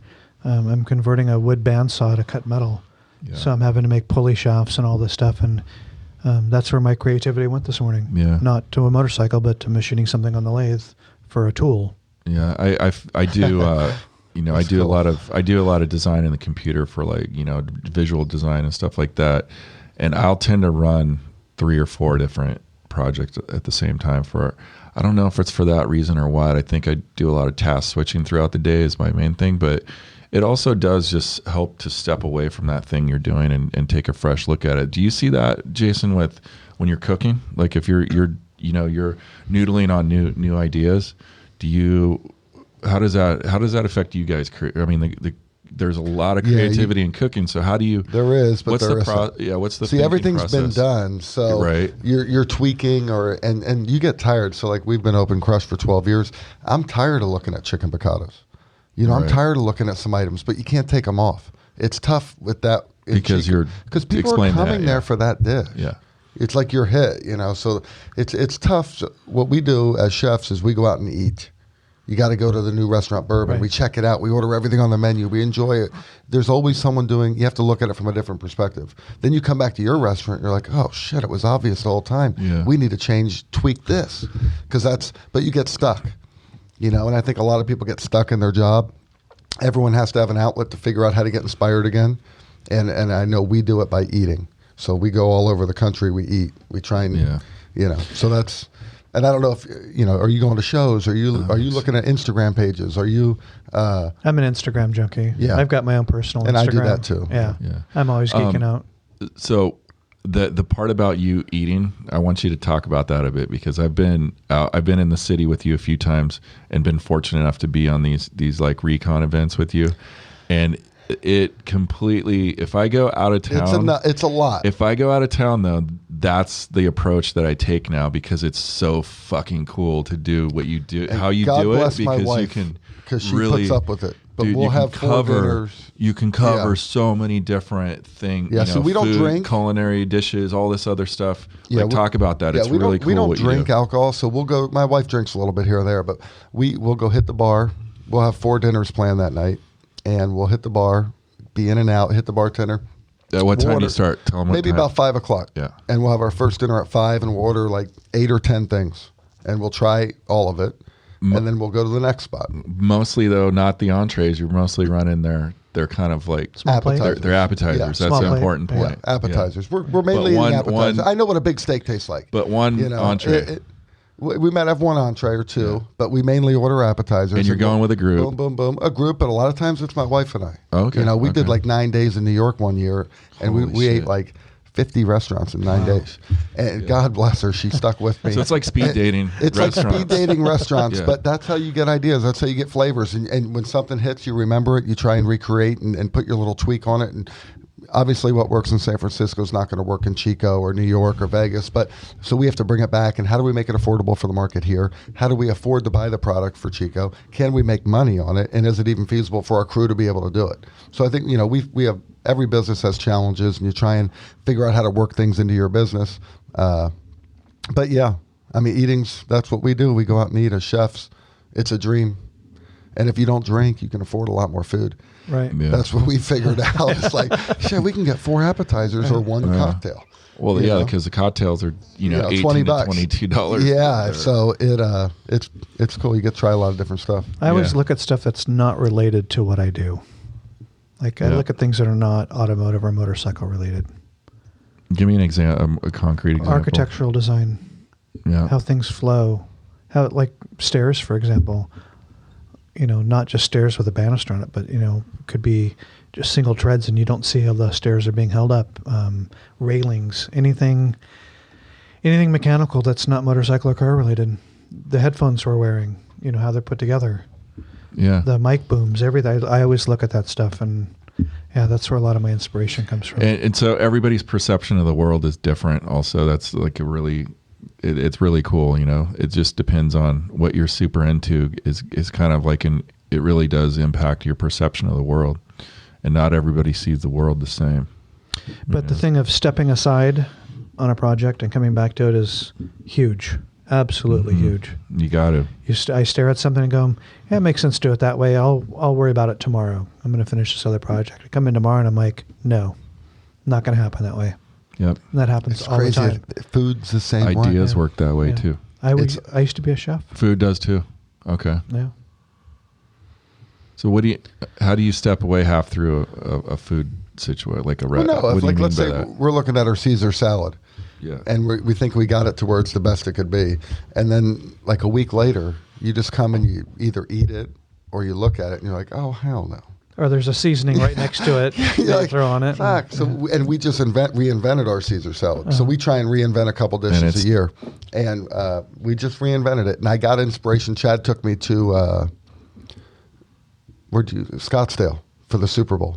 I'm converting a wood bandsaw to cut metal. Yeah. So I'm having to make pulley shafts and all this stuff. And that's where my creativity went this morning. Yeah. Not to a motorcycle, but to machining something on the lathe for a tool. Yeah, I do. I do a lot of design in the computer for visual design and stuff like that, and I'll tend to run 3 or 4 different projects at the same time. I don't know if it's for that reason or what. I think I do a lot of task switching throughout the day is my main thing, but it also does just help to step away from that thing you're doing and take a fresh look at it. Do you see that, Jason, with when you're cooking? Like if you're noodling on new ideas, how does that affect you guys? I mean, there's a lot of Yeah, creativity in cooking. So how do you? There is, but what's there the isn't. what's the See, thinking everything's process? been done, so Right. you're tweaking, and you get tired. So like we've been Open Crush for 12 years. I'm tired of looking at chicken picados. You know, I'm Right. tired of looking at some items, but you can't take them off. It's tough with that Because because people are explain that, coming there for that dish. Yeah. It's like your hit, you know. So it's tough. So what we do as chefs is we go out and eat. You got to go to the new restaurant Bourbon. Right. We check it out. We order everything on the menu. We enjoy it. There's always someone doing. You have to look at it from a different perspective. Then you come back to your restaurant. You're like, oh shit, it was obvious the whole time. Yeah. We need to tweak this, because that's. But you get stuck, you know. And I think a lot of people get stuck in their job. Everyone has to have an outlet to figure out how to get inspired again, and I know we do it by eating. So we go all over the country. We eat. We try and you know. So that's. And I don't know if you know. Are you going to shows? Are you looking at Instagram pages? Are you? I'm an Instagram junkie. Yeah. I've got my own personal And Instagram. I do that too. Yeah. Yeah. I'm always geeking out. So the part about you eating, I want you to talk about that a bit, because I've been in the city with you a few times and been fortunate enough to be on these like recon events with you, and it completely. If I go out of town, it's a lot. If I go out of town, though, that's the approach that I take now, because it's so fucking cool to do what you do, And how you God do it, bless my because you wife, can because she really puts up with it. But dude, we'll you can have 4 dinners. You can cover Yeah. so many different things. Yeah, you so know, we don't food, drink. culinary dishes, all this other stuff. Yeah, Like, talk about that. Yeah, It's we really don't, cool. We don't what drink you do. alcohol, so we'll go. My wife drinks a little bit here and there, but we'll go hit the bar. We'll have 4 dinners planned that night, and we'll hit the bar, be in and out, hit the bartender. At what time do order- you start? Tell them what Maybe time. about 5 o'clock. Yeah. And we'll have our first dinner at 5, and we'll order like 8 or 10 things, and we'll try all of it, and then we'll go to the next spot. Mostly, though, not the entrees. You're mostly running they're kind of like Small plate. they're appetizers. Yeah. That's Small the plate. important Yeah. point. Appetizers. We're mainly one- eating appetizers. one- I know what a big steak tastes like. But one You know, entree. we might have one entree or two, but we mainly order appetizers. And you're go going with a group. Boom, boom, boom. A group, but a lot of times it's my wife and I. Okay, You know, we did okay. like 9 days in New York one year, and Holy we ate shit. like 50 restaurants in 9 days. And God bless her, she stuck with me. So it's like speed dating It's like restaurants. speed dating restaurants, Yeah. but that's how you get ideas. That's how you get flavors. And when something hits, you remember it. You try and recreate and put your little tweak on it. And obviously what works in San Francisco is not going to work in Chico or New York or Vegas. But so we have to bring it back. And how do we make it affordable for the market here? How do we afford to buy the product for Chico? Can we make money on it? And is it even feasible for our crew to be able to do it? So I think, you know, we have every business has challenges, and you try and figure out how to work things into your business. But yeah, I mean, that's what we do. We go out and eat as chefs. It's a dream. And if you don't drink, you can afford a lot more food. Right. Yeah. That's what we figured out. It's like, shit, we can get 4 appetizers or 1 cocktail. Well, You yeah, know? because the cocktails are $18 $20. to $22. Yeah, so it's cool. You get to try a lot of different stuff. I always Yeah. look at stuff that's not related to what I do. Like I Yeah. look at things that are not automotive or motorcycle related. Give me an example, a concrete example. Architectural design, Yeah. how things flow, how like stairs, for example. You know, not just stairs with a banister on it, but could be just single treads, and you don't see how the stairs are being held up. Railings, anything mechanical that's not motorcycle or car related. The headphones we're wearing, how they're put together. Yeah. The mic booms, everything. I always look at that stuff, and yeah, that's where a lot of my inspiration comes from. And so everybody's perception of the world is different. Also, that's like it's really cool. It just depends on what you're super into. Is kind of like it really does impact your perception of the world, and not everybody sees the world the same. But the thing of stepping aside on a project and coming back to it is huge. Absolutely huge. You got to. I stare at something and go, yeah, it makes sense to do it that way. I'll worry about it tomorrow. I'm going to finish this other project. I come in tomorrow and I'm like, no, not going to happen that way. Yep. And that happens It's all crazy. the time. Food's the same way. Ideas Yeah. work that way Yeah. too. I used to be a chef. Food does too. Okay. Yeah. So how do you step away half through a food situation, like a Well, no, what if, do you like, mean let's by say that? we're looking at our Caesar salad. Yeah. And we think we got it to where it's the best it could be. And then like a week later, you just come and you either eat it or you look at it and you're like, oh, hell no. Or there's a seasoning right next to it. You're You like, throw on it. Fuck. So we just reinvented our Caesar salad. So we try and reinvent a couple And dishes a year, and we just reinvented it. And I got inspiration. Chad took me to Scottsdale for the Super Bowl.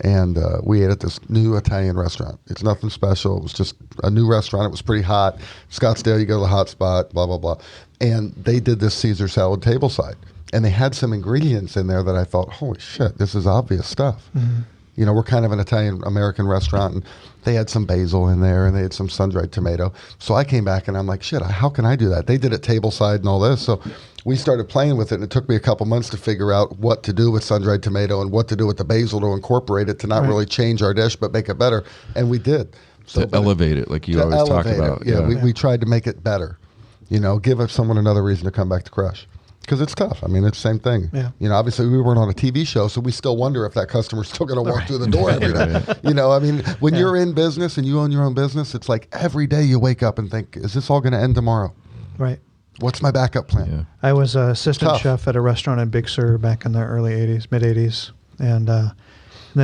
And we ate at this new Italian restaurant. It's nothing special. It was just a new restaurant. It was pretty hot. Scottsdale, you go to the hot spot, blah, blah, blah. And they did this Caesar salad tableside. And they had some ingredients in there that I thought, holy shit, this is obvious stuff. You know, we're kind of an Italian-American restaurant, and they had some basil in there, and they had some sun-dried tomato. So I came back, and I'm like, shit, how can I do that? They did it tableside and all this. So we started playing with it, and it took me a couple months to figure out what to do with sun-dried tomato and what to do with the basil to incorporate it to not really change our dish but make it better. And we did. So to elevate it, like you always talk about. Yeah, we tried to make it better. You know, give someone another reason to come back to Crush. Because it's tough. I mean, it's the same thing. Yeah. You know, obviously we weren't on a TV show, so we still wonder if that customer's still going to walk through the door every day. You know, I mean, when you're in business and you own your own business, it's like every day you wake up and think, is this all going to end tomorrow? Right. What's my backup plan? Yeah. I was an assistant chef at a restaurant in Big Sur back in the early 80s, mid 80s. And then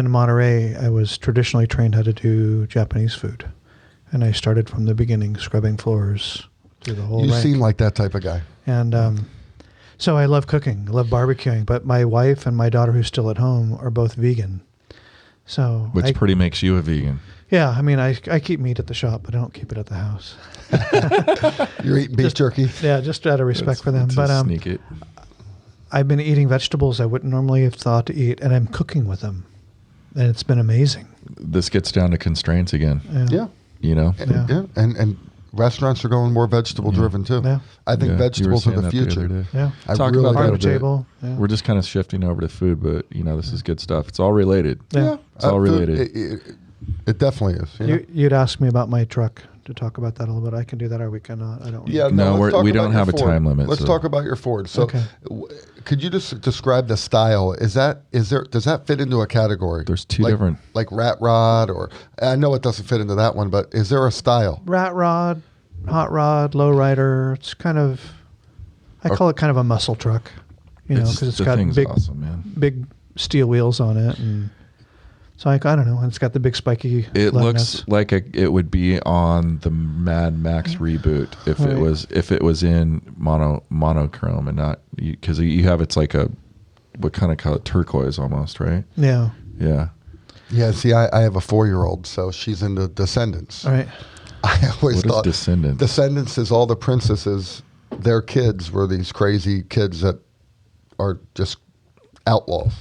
in Monterey, I was traditionally trained how to do Japanese food. And I started from the beginning, scrubbing floors through the whole You rank. seem like that type of guy. And so I love cooking, I love barbecuing, but my wife and my daughter, who's still at home, are both vegan. So Which pretty makes you a vegan. Yeah, I mean, I keep meat at the shop, but I don't keep it at the house. You're eating beef jerky? Yeah, just out of respect for them. But sneak it. I've been eating vegetables I wouldn't normally have thought to eat, and I'm cooking with them. And it's been amazing. This gets down to constraints again. Yeah. You know? Yeah. And restaurants are going more vegetable driven too. Yeah. I think vegetables are the future. Yeah. Talk really about that a Farm bit. to table. Yeah. We're just kind of shifting over to food, but you know, this is good stuff. It's all related. Yeah. It's all Food, related. it definitely is. You know? You'd ask me about my truck to talk about that a little bit. I can do that, or we cannot. I don't. Yeah, No, let's talk we about don't your have a Ford. time limit, Let's so- talk about your Ford. So, Okay. Could you just describe the style? Does that fit into a category? There's two like, different. like rat rod, or I know it doesn't fit into that one, but is there a style? Rat rod, hot rod, low rider. It's kind of, I call it kind of a muscle truck, you know, because it's the got thing's big, awesome, man. big steel wheels on it, and so I don't know. And it's got the big spiky. It lug looks nuts. like it would be on the Mad Max reboot if Right. it was in monochrome and not because you have it's like a what kind of color, turquoise almost, right? Yeah. Yeah. Yeah. See, I have a 4-year-old, so she's into Descendants. All right. I always What is thought Descendants? Descendants is all the princesses. Their kids were these crazy kids that are just outlaws.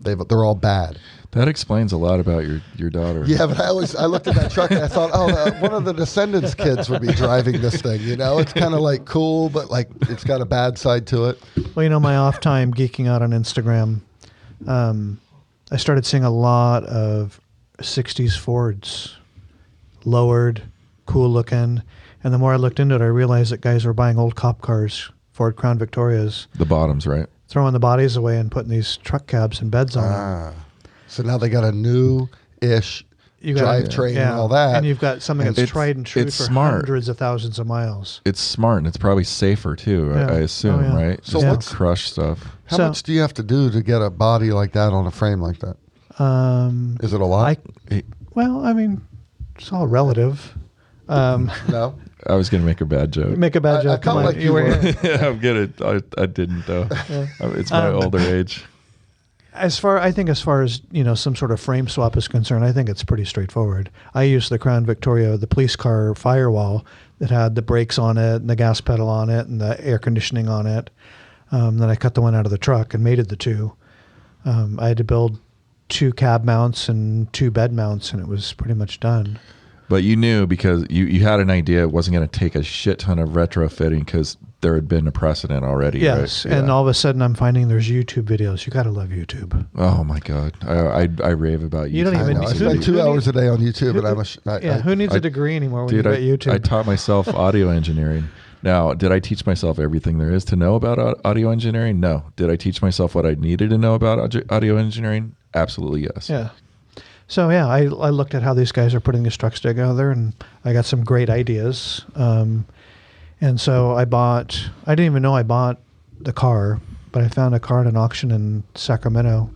They're all bad. That explains a lot about your daughter. Yeah, but I looked at that truck and I thought, one of the Descendants kids would be driving this thing. You know, it's kind of like cool, but like it's got a bad side to it. Well, you know, my off time geeking out on Instagram, I started seeing a lot of 60s Fords, lowered, cool looking. And the more I looked into it, I realized that guys were buying old cop cars, Ford Crown Victorias, The bottoms, right? throwing the bodies away and putting these truck cabs and beds on them. So now they got a new-ish You got drivetrain and all that. And you've got something that's It's- tried and true for it's smart. hundreds of thousands of miles. It's smart and it's probably safer too. Yeah. I assume, Oh, yeah. right? So Just the what's- crush stuff? How So- much do you have to do to get a body like that on a frame like that? Is it a lot? Well, I mean, it's all relative. No. I was gonna make a bad joke. Make a bad I joke. felt Come on, like you were. Yeah, I'm good at. I didn't though. It's my older age. As far as you know, some sort of frame swap is concerned, I think it's pretty straightforward. I used the Crown Victoria, the police car firewall that had the brakes on it and the gas pedal on it and the air conditioning on it. Then I cut the one out of the truck and mated the two. I had to build 2 cab mounts and 2 bed mounts, and it was pretty much done. But you knew because you had an idea it wasn't going to take a shit ton of retrofitting because there had been a precedent already. Yes, right? and Yeah. all of a sudden I'm finding there's YouTube videos. You got to love YouTube. Oh my god, I rave about YouTube. You don't I even know. I need- spend 2 who hours needs- a day on YouTube, and Who needs I- a degree anymore when Dude, you got YouTube? I taught myself audio engineering. Now, did I teach myself everything there is to know about audio engineering? No. Did I teach myself what I needed to know about audio engineering? Absolutely yes. Yeah. So yeah, I looked at how these guys are putting these trucks together, and I got some great ideas. And so I didn't even know I bought the car, but I found a car at an auction in Sacramento.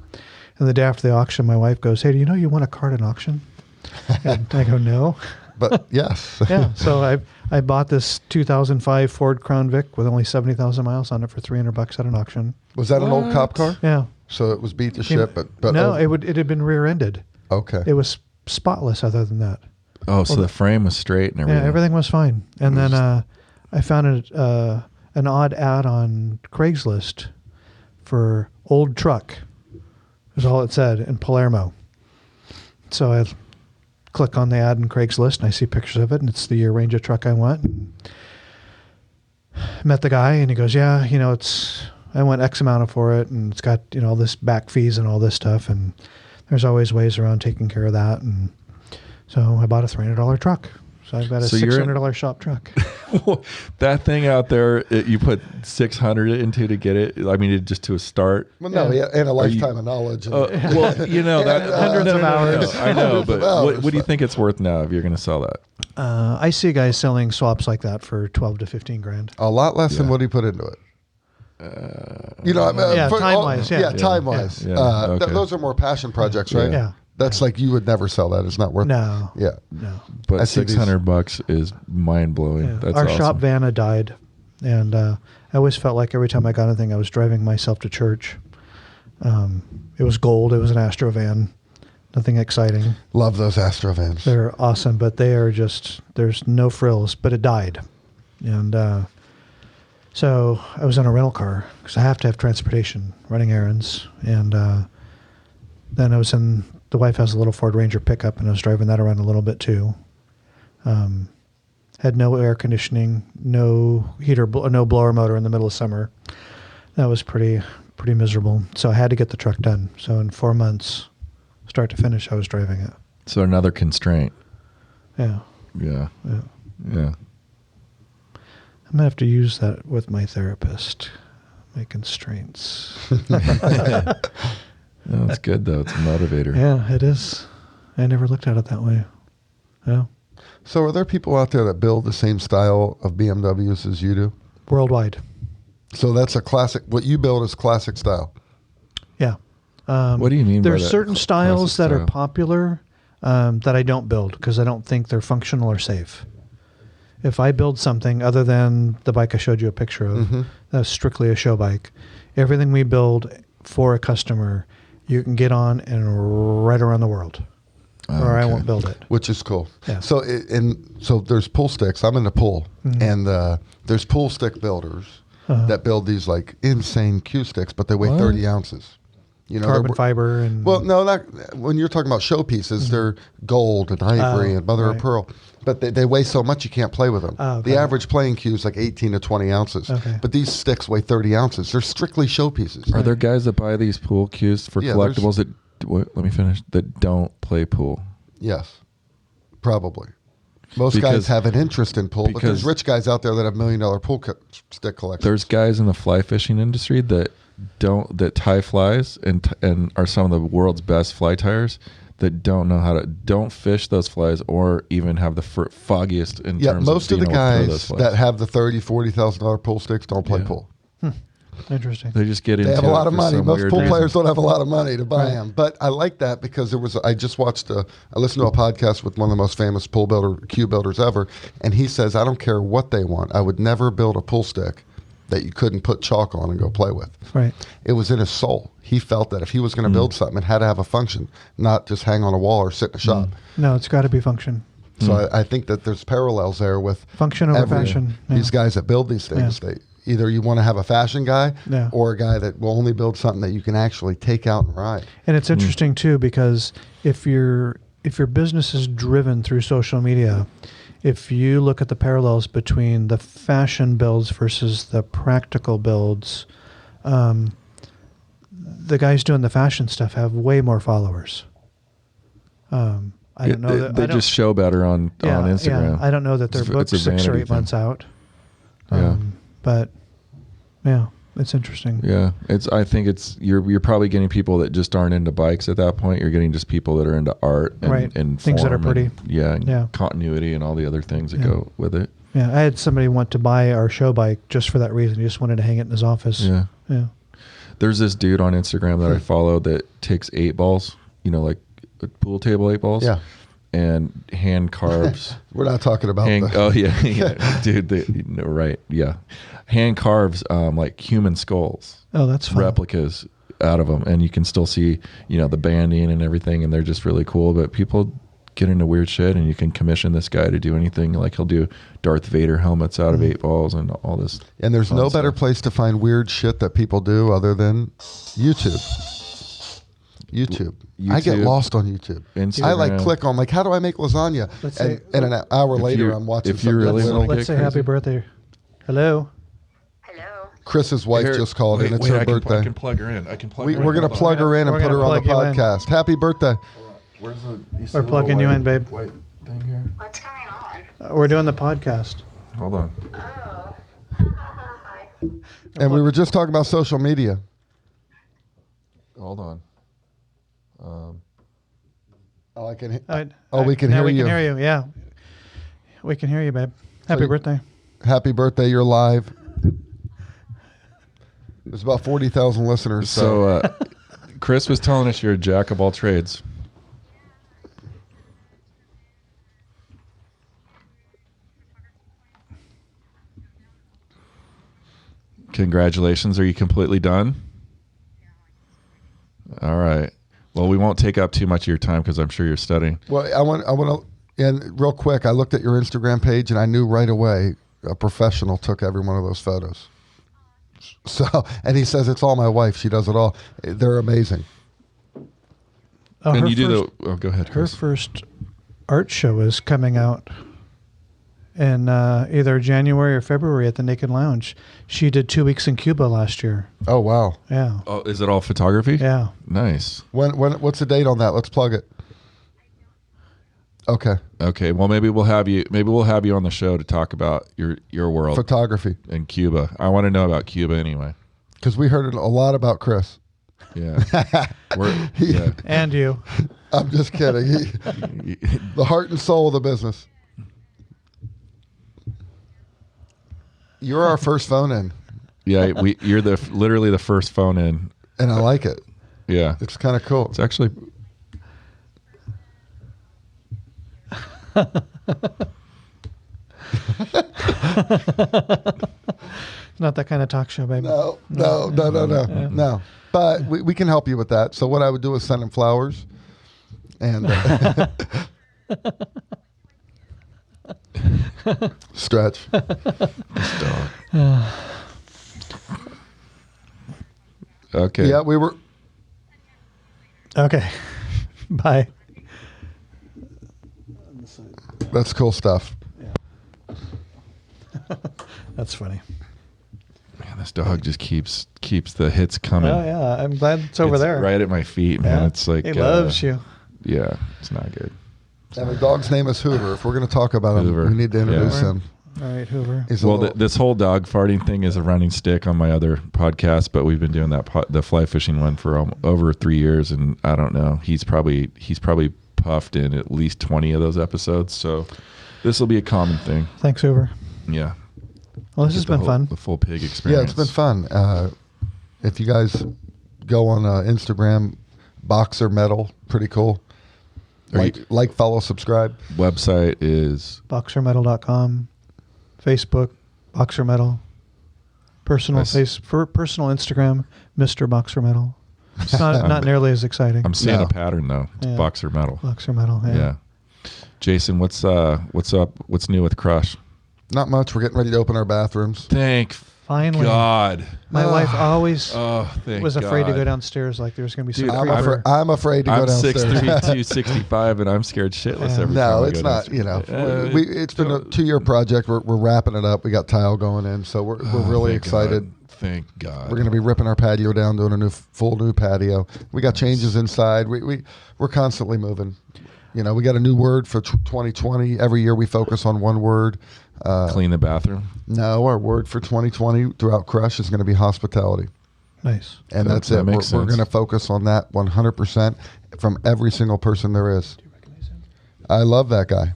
And the day after the auction, my wife goes, "Hey, do you know you won a car at an auction?" And I go, "No." But yes. Yeah. So I bought this 2005 Ford Crown Vic with only 70,000 miles on it for $300 at an auction. Was that an old cop car? Yeah. So it was beat to shit, but no, it had been rear-ended. Okay. It was spotless other than that. Oh, so the frame was straight and everything. Yeah, everything was fine. And then I found an odd ad on Craigslist for old truck. Is all it said in Palermo. So I click on the ad in Craigslist and I see pictures of it, and it's the year Ranger truck I want. And met the guy, and he goes, "Yeah, I want X amount for it, and it's got all this back fees and all this stuff, and there's always ways around taking care of that." And so I bought a $300 truck. So I've got a $600 shop truck. That thing out there, you put $600 into to get it. I mean, just to a start. Well, no, and a lifetime of knowledge. Well, that hundreds of hours. I know, but what do you think it's worth now if you're going to sell that? I see guys selling swaps like that for 12 to 15 grand. A lot less than what he put into it. Time-wise, time-wise. Yeah, okay. Those are more passion projects, right? Yeah. That's like you would never sell that. It's not worth. No. Yeah. No. But $600 is mind blowing. Yeah. That's Our awesome. shop van had died, and I always felt like every time I got anything, I was driving myself to church. It was gold. It was an Astro van. Nothing exciting. Love those Astro vans. They're awesome, but they are just, there's no frills. But it died, and so I was in a rental car because I have to have transportation, running errands, and then I was in. The wife has a little Ford Ranger pickup, and I was driving that around a little bit too. Had no air conditioning, no heater, no blower motor in the middle of summer. That was pretty miserable. So I had to get the truck done. So in 4 months, start to finish, I was driving it. So another constraint. Yeah. Yeah. Yeah. Yeah. I'm gonna have to use that with my therapist. My constraints. No, it's good though. It's a motivator. Yeah, it is. I never looked at it that way. Yeah. So are there people out there that build the same style of BMWs as you do? Worldwide. So that's a classic. What you build is classic style. Yeah. What do you mean by There's that? certain styles that are style? popular that I don't build because I don't think they're functional or safe. If I build something other than the bike I showed you a picture of, that's strictly a show bike. Everything we build for a customer, you can get on and right around the world, or I won't build it. Which is cool. Yeah. So so there's pool sticks. I'm into pool, and there's pool stick builders that build these like insane Q sticks, but they weigh 30 ounces. Carbon fiber and no, not when you're talking about showpieces. They're gold and ivory and mother of pearl, but they weigh so much you can't play with them. Oh, the average playing cue is like 18 to 20 ounces, but these sticks weigh 30 ounces. They're strictly showpieces. Are there guys that buy these pool cues for collectibles that? Let me finish. That don't play pool. Yes, probably. Most guys have an interest in pool, but there's rich guys out there that have $1 million pool stick collections. There's guys in the fly fishing industry that tie flies and are some of the world's best fly tires that don't fish those flies or even have the foggiest in terms most of of the being able to throw those guys flies. that have the $30,000-$40,000 pool sticks don't play pool. Interesting. They just get into They have a lot of for money. some Most weird pool reason. players don't have a lot of money to buy them. But I like that because I just watched I listened to a podcast with one of the most famous Q builders ever, and he says, I don't care what they want. I would never build a pool stick that you couldn't put chalk on and go play with. Right. It was in his soul. He felt that if he was going to build something, it had to have a function, not just hang on a wall or sit in a shop. No, it's got to be function. So I think that there's parallels there with Function over fashion. Yeah. These guys that build these things, either you want to have a fashion guy or a guy that will only build something that you can actually take out and ride. And it's interesting too because if your business is driven through social media, if you look at the parallels between the fashion builds versus the practical builds, the guys doing the fashion stuff have way more followers. I don't know. They just show better on Instagram. Yeah, I don't know that they're booked 6 or 8 months out. But yeah, it's interesting. Yeah, I think you're probably getting people that just aren't into bikes at that point. You're getting just people that are into art and things that are pretty. And continuity and all the other things that go with it. Yeah, I had somebody want to buy our show bike just for that reason. He just wanted to hang it in his office. Yeah. Yeah. There's this dude on Instagram that I follow that takes 8 balls, like a pool table 8 balls. Yeah. And hand carves. We're not talking about that. Oh yeah, dude. Right, yeah. Hand carves like human skulls. Oh, that's fun. Replicas out of them, and you can still see, the banding and everything, and they're just really cool. But people get into weird shit, and you can commission this guy to do anything. Like he'll do Darth Vader helmets out of 8 balls and all this. And there's no better place to find weird shit that people do other than YouTube. I get lost on YouTube. Instagram. I click on how do I make lasagna? And an hour later I'm watching something. Let's say happy birthday. Hello. Chris's wife just called in. It's her birthday. I can plug her in. We're going to plug her in and put her on the podcast. Happy birthday. We're plugging you in, babe. White thing here. What's going on? We're doing the podcast. Hold on. Oh. Hi. And we were just talking about social media. Hold on. I can. We can hear you. We can hear you. Yeah, we can hear you, babe. Happy birthday. Happy birthday! You're live. There's about 40,000 listeners. So Chris was telling us you're a jack of all trades. Congratulations. Are you completely done? All right. Well, we won't take up too much of your time because I'm sure you're studying. Well, I want to, and real quick, I looked at your Instagram page and I knew right away a professional took every one of those photos. So, and he says it's all my wife. She does it all. They're amazing. And you do go ahead, Chris. Her first art show is coming out in either January or February at the Naked Lounge. She did 2 weeks in Cuba last year. Oh, wow. Yeah. Oh, is it all photography? Yeah. Nice. What's the date on that? Let's plug it. Okay. Okay. Well, maybe we'll have you on the show to talk about your world. Photography. In Cuba. I want to know about Cuba anyway. Because we heard a lot about Chris. Yeah. Yeah. And you. I'm just kidding. The heart and soul of the business. You're our first phone in. Yeah, you're literally the first phone in. And I like it. Yeah. It's kind of cool. It's actually Not that kind of talk show, baby. No. But we can help you with that. So what I would do is send him flowers. And stretch. Okay. Yeah, we were. Okay. Bye. That's cool stuff. Yeah. That's funny. Man, this dog just keeps the hits coming. Oh yeah, I'm glad it's over there. Right at my feet, man. Yeah. It's like he loves you. Yeah, it's not good. And the dog's name is Hoover. If we're going to talk about him, we need to introduce him. All right, Hoover. This whole dog farting thing is a running stick on my other podcast, but we've been doing the fly fishing one for over 3 years, and I don't know. He's probably puffed in at least 20 of those episodes, so this will be a common thing. Thanks, Hoover. Yeah. Well, this has been fun. The full pig experience. Yeah, it's been fun. If you guys go on Instagram, Boxer Metal, pretty cool. Like, follow, subscribe. Website is boxermetal.com. Facebook, Boxer Metal. Personal Instagram, Mr. Boxer Metal. It's not nearly as exciting. I'm seeing a pattern though. It's Boxer Metal. Boxer Metal. Yeah. Jason, what's up? What's new with Crush? Not much. We're getting ready to open our bathrooms. Thank Finally. God. My wife always was afraid to go downstairs. Like there was going to be some. I'm afraid to go downstairs. I'm 6'3", 265, and I'm scared shitless every time. No, it's not. It's been a 2-year project. We're wrapping it up. We got tile going in, so we're really excited. Thank God. We're going to be ripping our patio down, doing a full new patio. We got changes inside. We're constantly moving. We got a new word for 2020. Every year we focus on one word. Clean the bathroom? No, our word for 2020 throughout Crush is going to be hospitality. Nice. And that's it. We're going to focus on that 100% from every single person there is. Do you recognize him? I love that guy.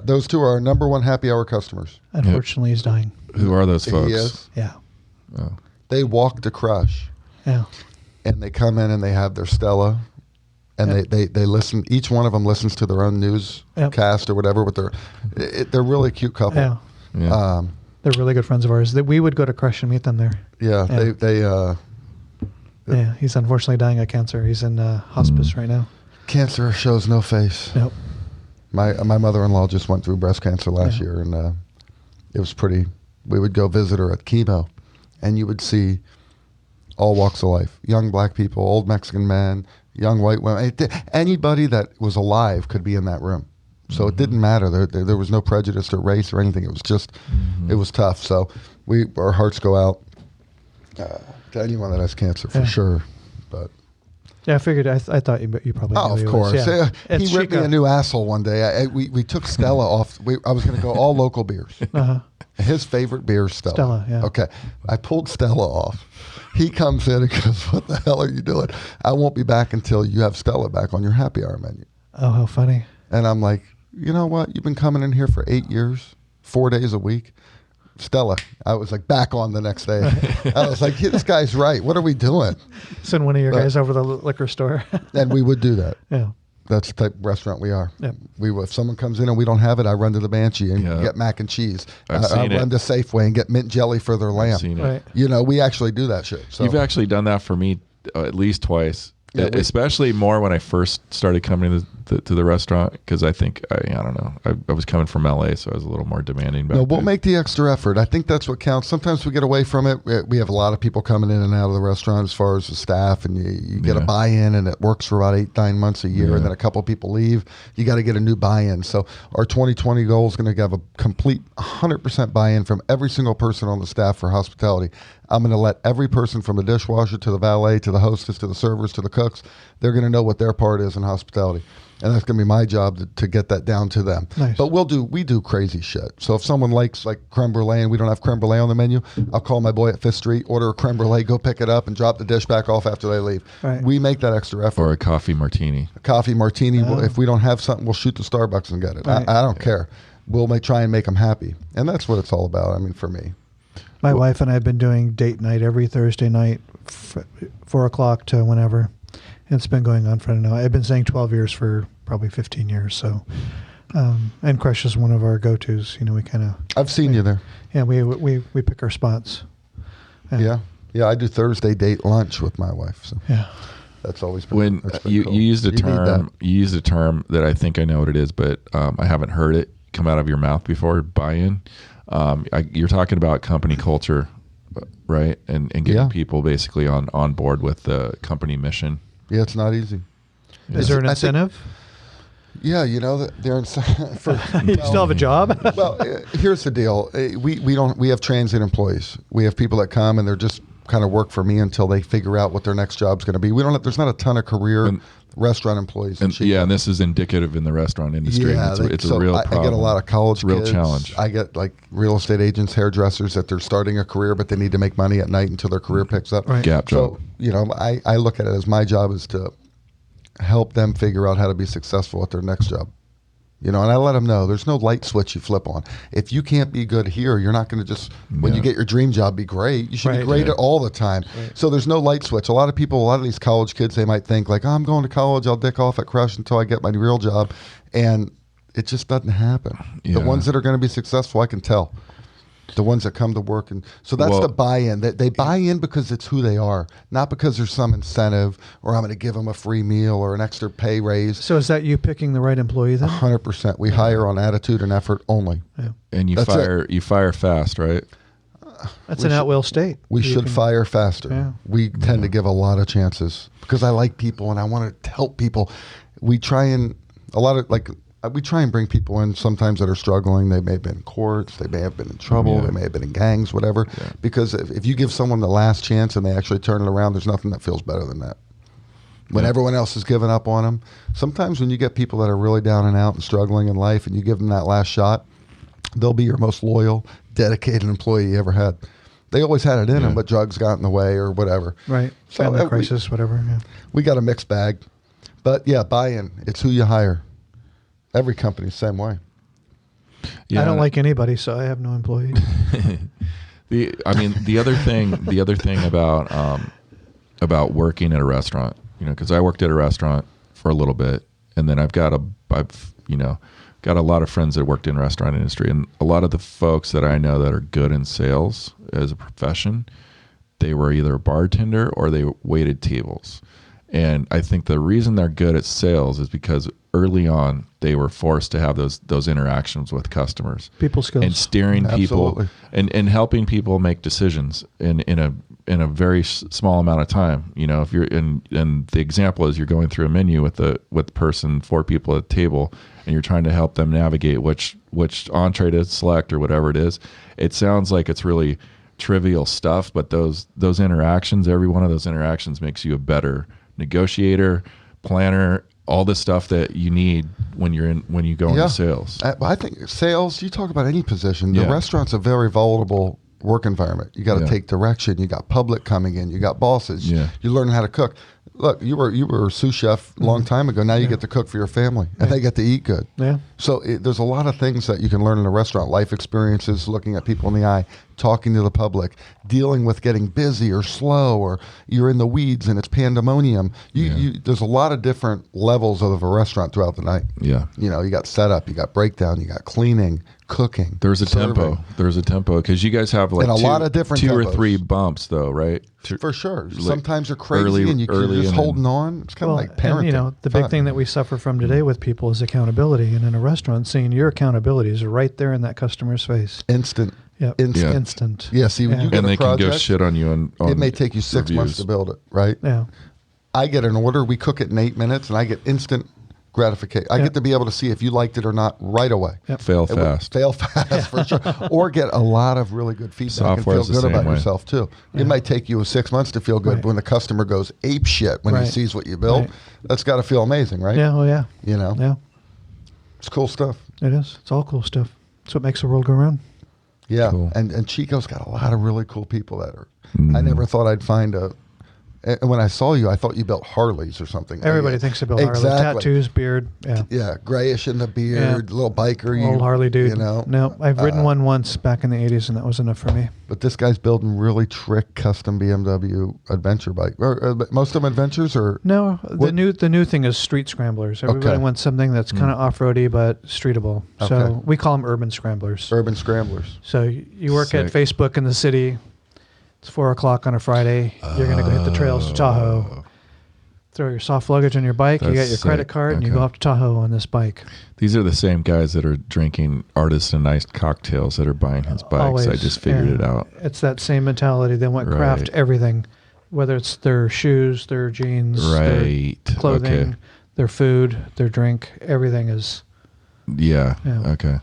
Those two are our number one happy hour customers. Unfortunately, he's dying. Who are those folks? He is. Yeah. Oh. They walk to Crush. Yeah. And they come in and they have their Stella. And they listen. Each one of them listens to their own newscast or whatever. With they're really cute couple. Yeah. Yeah. They're really good friends of ours. We would go to Crush and meet them there. Yeah. They Yeah, he's unfortunately dying of cancer. He's in hospice right now. Cancer shows no face. Nope. My mother-in-law just went through breast cancer last year, and it was pretty. We would go visit her at chemo, and you would see all walks of life: young black people, old Mexican men, young white women. Anybody that was alive could be in that room. So it didn't matter. There was no prejudice or race or anything. It was just, it was tough. So our hearts go out to anyone that has cancer for sure. But yeah, I figured. I thought you probably. oh, knew of he course. was. Yeah. He ripped me a new asshole one day. We took Stella off. I was going to go all local beers. His favorite beer is Stella. Stella, yeah. Okay. I pulled Stella off. He comes in and goes, "What the hell are you doing? I won't be back until you have Stella back on your happy hour menu." Oh, how funny. And I'm like, you know what? You've been coming in here for 8 years, 4 days a week. Stella. I was like back on the next day. I was like, this guy's right. What are we doing? Send one of your guys over to the liquor store. And we would do that. Yeah. That's the type of restaurant we are. Yep. If someone comes in and we don't have it, I run to the Banshee and get mac and cheese. I run to Safeway and get mint jelly for their lamb. I've seen it. Right. You know, we actually do that shit. So. You've actually done that for me at least twice. Yeah, especially more when I first started coming to the restaurant, because I think I don't know, I was coming from LA, so I was a little more demanding. No, we'll make the extra effort. I think that's what counts. Sometimes we get away from it. We have a lot of people coming in and out of the restaurant as far as the staff, and you get a buy-in, and it works for about 8-9 months a year, and then a couple people leave. You got to get a new buy-in. So our 2020 goal is going to have a complete 100% buy-in from every single person on the staff for hospitality. I'm going to let every person, from the dishwasher to the valet to the hostess to the servers to the cooks, they're going to know what their part is in hospitality. And that's going to be my job to get that down to them. Nice. But we do crazy shit. So if someone likes like creme brulee and we don't have creme brulee on the menu, I'll call my boy at Fifth Street, order a creme brulee, go pick it up, and drop the dish back off after they leave. Right. We make that extra effort. Or a coffee martini. A coffee martini. If we don't have something, we'll shoot to Starbucks and get it. Right. I don't care. We'll try and make them happy. And that's what it's all about, I mean, for me. My wife and I have been doing date night every Thursday night, 4 o'clock to whenever. It's been going on for, I don't know, I've been saying 12 years for probably 15 years. So, and Crush is one of our go-tos. You know, we kind of. I've seen you there. Yeah, we pick our spots. Yeah. I do Thursday date lunch with my wife. So yeah, that's always been. When that's been you cool. used a You need term, that. you used a term that I think I know what it is, but I haven't heard it come out of your mouth before. Buy-in. You're talking about company culture, right? And getting people basically on board with the company mission. Yeah, it's not easy. is there an incentive? Yeah, you know that they're for. You still have a job? Well, here's the deal. We have transient employees. We have people that come and they're just kind of work for me until they figure out what their next job's going to be. There's not a ton of career restaurant employees. And this is indicative in the restaurant industry. Yeah, it's a real problem. I get a lot of college It's a real kids. challenge. I get like real estate agents, hairdressers that they're starting a career, but they need to make money at night until their career picks up. Right. Gap job. So, I look at it as my job is to help them figure out how to be successful at their next job. And I let them know there's no light switch you flip on. If you can't be good here, you're not going to just, when you get your dream job, be great. You should be great at all the time. Right. So there's no light switch. A lot of these college kids, they might think like, I'm going to college, I'll dick off at Crush until I get my real job. And it just doesn't happen. Yeah. The ones that are going to be successful, I can tell. The ones that come to work. And so that's the buy-in. They buy in because it's who they are, not because there's some incentive or I'm going to give them a free meal or an extra pay raise. So is that you picking the right employee then? 100%. We hire on attitude and effort only. Yeah. And you fire fast, right? That's an at-will state. We should fire faster. Yeah. We tend to give a lot of chances because I like people and I want to help people. We try and bring people in sometimes that are struggling. They may have been in courts. They may have been in trouble. They may have been in gangs, whatever. Yeah. Because if you give someone the last chance and they actually turn it around, there's nothing that feels better than that. When everyone else has given up on them, sometimes when you get people that are really down and out and struggling in life and you give them that last shot, they'll be your most loyal, dedicated employee you ever had. They always had it in them, but drugs got in the way or whatever. Right. Family crisis, whatever. Yeah. We got a mixed bag. But yeah, buy-in. It's who you hire. Every company's the same way. Yeah. I don't like anybody, so I have no employees. The other thing about working at a restaurant, because I worked at a restaurant for a little bit, and then I've got a lot of friends that worked in the restaurant industry, and a lot of the folks that I know that are good in sales as a profession, they were either a bartender or they waited tables. And I think the reason they're good at sales is because early on they were forced to have those interactions with customers, People skills. and steering Absolutely. people and helping people make decisions in a very small amount of time. You know, if you're and the example is you're going through a menu with the person, 4 people at the table, and you're trying to help them navigate which entree to select or whatever it is. It sounds like it's really trivial stuff, but those interactions, every one of those interactions makes you a better negotiator, planner, all the stuff that you need when you go into sales. I think sales, you talk about any position, the Yeah. restaurant's a very volatile work environment. You got to Yeah. take direction. You got public coming in. You got bosses. Yeah. You learn how to cook. Look, you were a sous chef a long time ago. Now you get to cook for your family, and they get to eat good. Yeah. So there's a lot of things that you can learn in a restaurant. Life experiences, looking at people in the eye, talking to the public, dealing with getting busy or slow, or you're in the weeds and it's pandemonium. There's a lot of different levels of a restaurant throughout the night. Yeah. You know, you got setup, you got breakdown, you got cleaning, cooking. There's a serving. tempo. There's a tempo because you guys have like And a lot of different 2 or tempos. 3 bumps though, right? For sure. Like Sometimes you're crazy early- and you're early just and holding then- on. It's kind of like parenting. and, you know, the big thing that we suffer from today with people is accountability. And in a restaurant, seeing your accountabilities are right there in that customer's face. Instant. Yep. Instant. Yeah. Instant. Yeah, see, when Yeah. you get And a they project, can go shit on you on it may take you 6 months reviews. to build it, right? Yeah. I get an order, we cook it in 8 minutes, and I get instant gratification. I Yeah. get to be able to see if you liked it or not right away. Yep. Fail It would fast. Fail fast for sure. Or get a lot of really good feedback Software's and the feel good same about way. yourself too. It might take you 6 months to feel good, Right. but when the customer goes ape shit when he Right. sees what you build, Right. that's got to feel amazing, right? Yeah. Oh, yeah. You know, Yeah. it's cool stuff. It is. It's all cool stuff. That's what makes the world go round. Yeah, Cool. and Chico's got a lot of really cool people that are. I Mm. never thought I'd find a. And when I saw you, I thought you built Harleys or something. Everybody thinks about Harley. Exactly. Tattoos, beard. Yeah. Yeah, grayish in the beard, little biker. Old Harley dude. You know. No, I've ridden one once back in the 80s, and that was enough for me. But this guy's building really trick custom BMW adventure bike. But most of them adventures or No, What- the new thing is street scramblers. Everybody Okay. wants something that's kind of off-roady but streetable. Okay. So we call them urban scramblers. urban scramblers. So you work at Sick. Facebook in the city. It's 4:00 on a Friday. You're gonna go hit the trails to Tahoe. Throw your soft luggage on your bike. You That's got your credit sick. card, and you Okay. go up to Tahoe on this bike. These are the same guys that are drinking artisanized cocktails that are buying his bikes. I Always, just figured yeah. it out. It's that same mentality. They want craft Right. everything, whether it's their shoes, their jeans, Right. their clothing, Okay. their food, their drink. Everything is. Yeah. Yeah. Okay.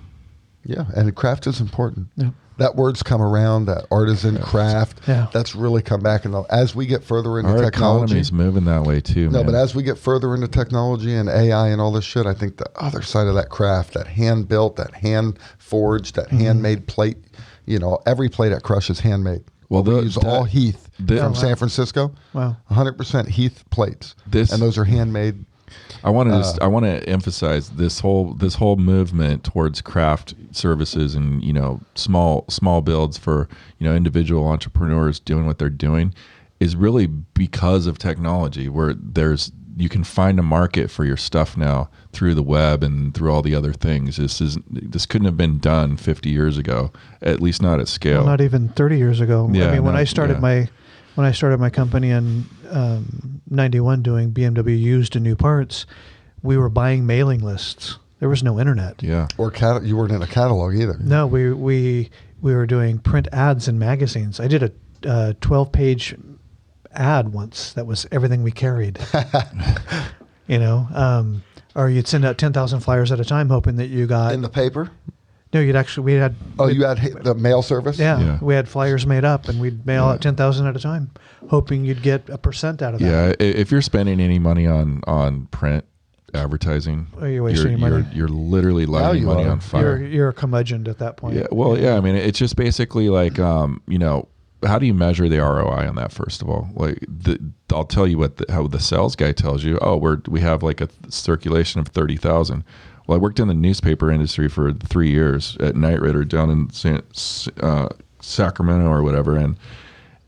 Yeah, and craft is important. Yeah. That word's come around. That artisan craft. Yeah. That's really come back. And as we get further into Our technology, economy's moving that way too. no, man. but as we get further into technology and AI and all this shit, I think the other side of that craft, that hand built, that hand forged, that handmade plate. You know, every plate at Crush is handmade. Well, we the- use that- all Heath the- from Oh, wow. San Francisco. Wow. 100% Heath plates. This- and those are handmade. I want to emphasize this whole movement towards craft services and small builds for individual entrepreneurs doing what they're doing is really because of technology, where you can find a market for your stuff now through the web and through all the other things. This couldn't have been done 50 years ago, at least not at scale. Well, not even 30 years ago. Yeah, I mean, when no, I started yeah. my company in 91 doing BMW used and new parts, we were buying mailing lists. There was no internet. Yeah. Or you weren't in a catalog either. No, we were doing print ads in magazines. I did a 12-page ad once that was everything we carried. Or you'd send out 10,000 flyers at a time, hoping that you got. In the paper? No, we had. Oh, you had the mail service? Yeah, we had flyers made up, and we'd mail out 10,000 at a time, hoping you'd get a percent out of that. Yeah, if you're spending any money on print advertising, Oh, you're wasting your money. You're literally lighting you money are. on fire. You're a curmudgeon at that point. Yeah, well, yeah. I mean, it's just basically like, how do you measure the ROI on that? First of all, like I'll tell you how the sales guy tells you. Oh, we have like a circulation of 30,000. Well, I worked in the newspaper industry for 3 years at Night Rider down in Sacramento or whatever,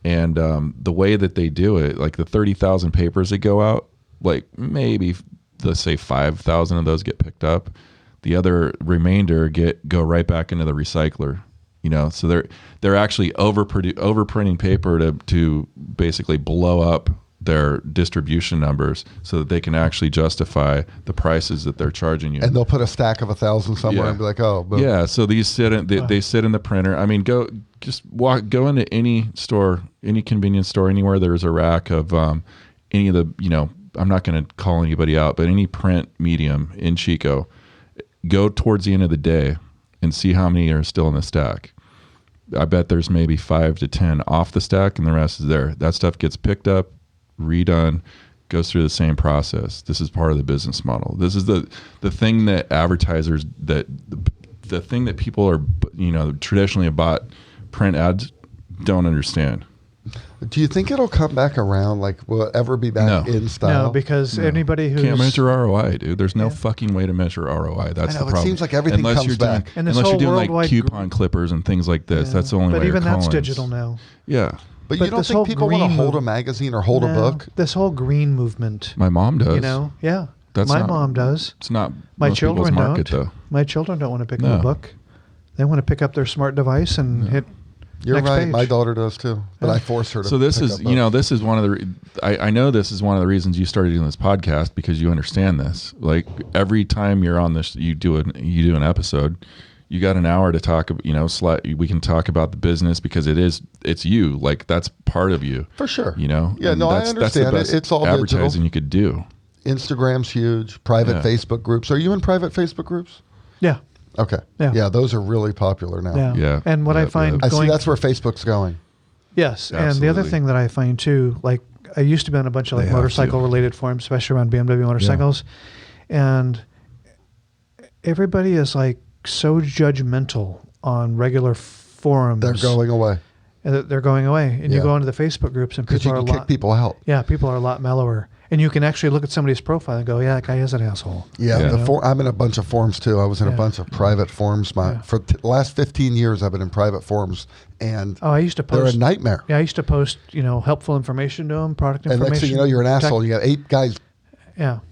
and the way that they do it, like the 30,000 papers that go out, like maybe let's say 5,000 of those get picked up. The other remainder go right back into the recycler. So they're actually overprinting paper to basically blow up their distribution numbers so that they can actually justify the prices that they're charging you. And they'll put a stack of 1,000 somewhere and be like, oh, boom. Yeah. So these they sit in the printer. I mean, go into any store, any convenience store, anywhere there's a rack of any of the, I'm not going to call anybody out, but any print medium in Chico, go towards the end of the day and see how many are still in the stack. I bet there's maybe 5 to 10 off the stack and the rest is there. That stuff gets picked up, redone, goes through the same process. This is part of the business model. This is the thing that advertisers, the thing that people are, traditionally have bought print ads don't understand. Do you think it'll come back around? Like, will it ever be back in style? No, because anybody who's... Can't measure ROI, dude. There's no fucking way to measure ROI. That's the problem. It seems like everything comes back. Unless you're doing like coupon clippers and things like this. That's the only way. But even that's Collins. digital now. Yeah. But you don't think people want to hold a magazine or hold a book? This whole green movement. My mom does. Yeah. That's my mom does. It's not my most people's children market, don't. Though. My children don't want to pick up a book. They want to pick up their smart device and hit. You're next right. page. My daughter does too, but I force her to. So this is, this is one of the. I know this is one of the reasons you started doing this podcast because you understand this. Like every time you're on this, you do an episode. You got an hour to talk. We can talk about the business because it's you. Like that's part of you for sure. Yeah. No, I understand. That's the best it's all advertising digital. you could do. Instagram's huge. Private Facebook groups. Are you in private Facebook groups? Yeah. Okay. Yeah, those are really popular now. Yeah. And what I find I see that's where Facebook's going. Yes. Absolutely. And the other thing that I find too, like I used to be on a bunch of like motorcycle related forums, especially around BMW motorcycles. Yeah. And everybody is like so judgmental on regular forums. They're going away. They're going away. And you go into the Facebook groups and people are a lot... kick people out. Yeah, people are a lot mellower. And you can actually look at somebody's profile and go, yeah, that guy is an asshole. Yeah, I'm in a bunch of forums too. I was in a bunch of private forums. For the last 15 years, I've been in private forums, and I used to post. They're a nightmare. Yeah, I used to post, helpful information to them, product information. And next thing you know, you're an asshole. You got 8 guys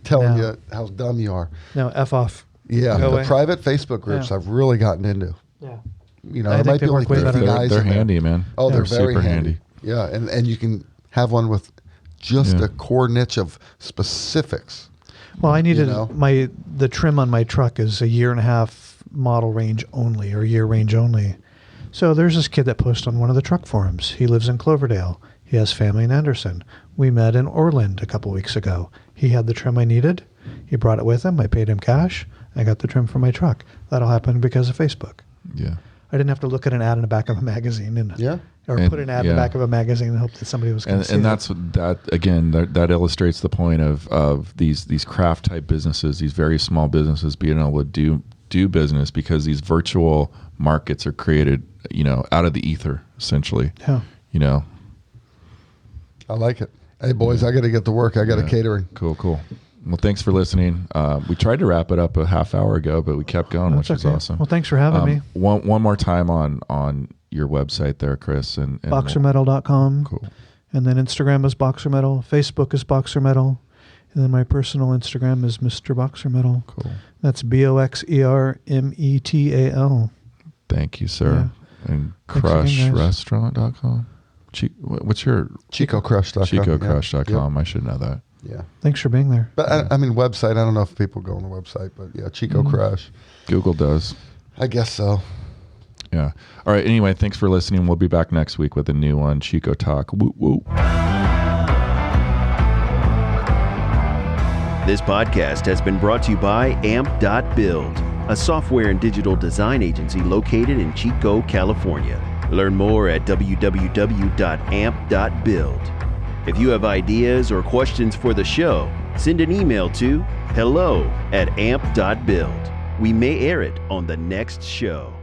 telling you how dumb you are. No, F off. Yeah, the private Facebook groups I've really gotten into. Yeah. There might be only 50 guys. They're handy, man. Oh, they're very super handy. Yeah, and you can have one with just a core niche of specifics. Well, I needed the trim on my truck is a 1.5 model range only or year range only. So there's this kid that posts on one of the truck forums. He lives in Cloverdale. He has family in Anderson. We met in Orland a couple weeks ago. He had the trim I needed. He brought it with him. I paid him cash. I got the trim for my truck. That'll happen because of Facebook. Yeah. I didn't have to look at an ad in the back of a magazine or put an ad in the back of a magazine and hope that somebody was going to see it. And that illustrates the point of these craft type businesses, these very small businesses being able to do business because these virtual markets are created, out of the ether essentially. Yeah. I like it. Hey boys, I got to get to work. I got a catering. Cool. Well, thanks for listening. We tried to wrap it up a half hour ago, but we kept going, which is awesome. Well, thanks for having me. One more time on your website there, Chris. And BoxerMetal.com. Cool. And then Instagram is Boxer Metal. Facebook is Boxer Metal. And then my personal Instagram is Mr. Boxer Metal. Cool. That's BoxerMetal. Thank you, sir. Yeah. And CrushRestaurant.com. What's your... ChicoCrush.com. ChicoCrush.com. I should know that. Yeah. Thanks for being there. But I mean, website, I don't know if people go on the website, but yeah, Chico Crush. Google does. I guess so. Yeah. All right. Anyway, thanks for listening. We'll be back next week with a new one, Chico Talk. Woo woo. This podcast has been brought to you by AMP.build, a software and digital design agency located in Chico, California. Learn more at www.amp.build. If you have ideas or questions for the show, send an email to hello@amp.build. We may air it on the next show.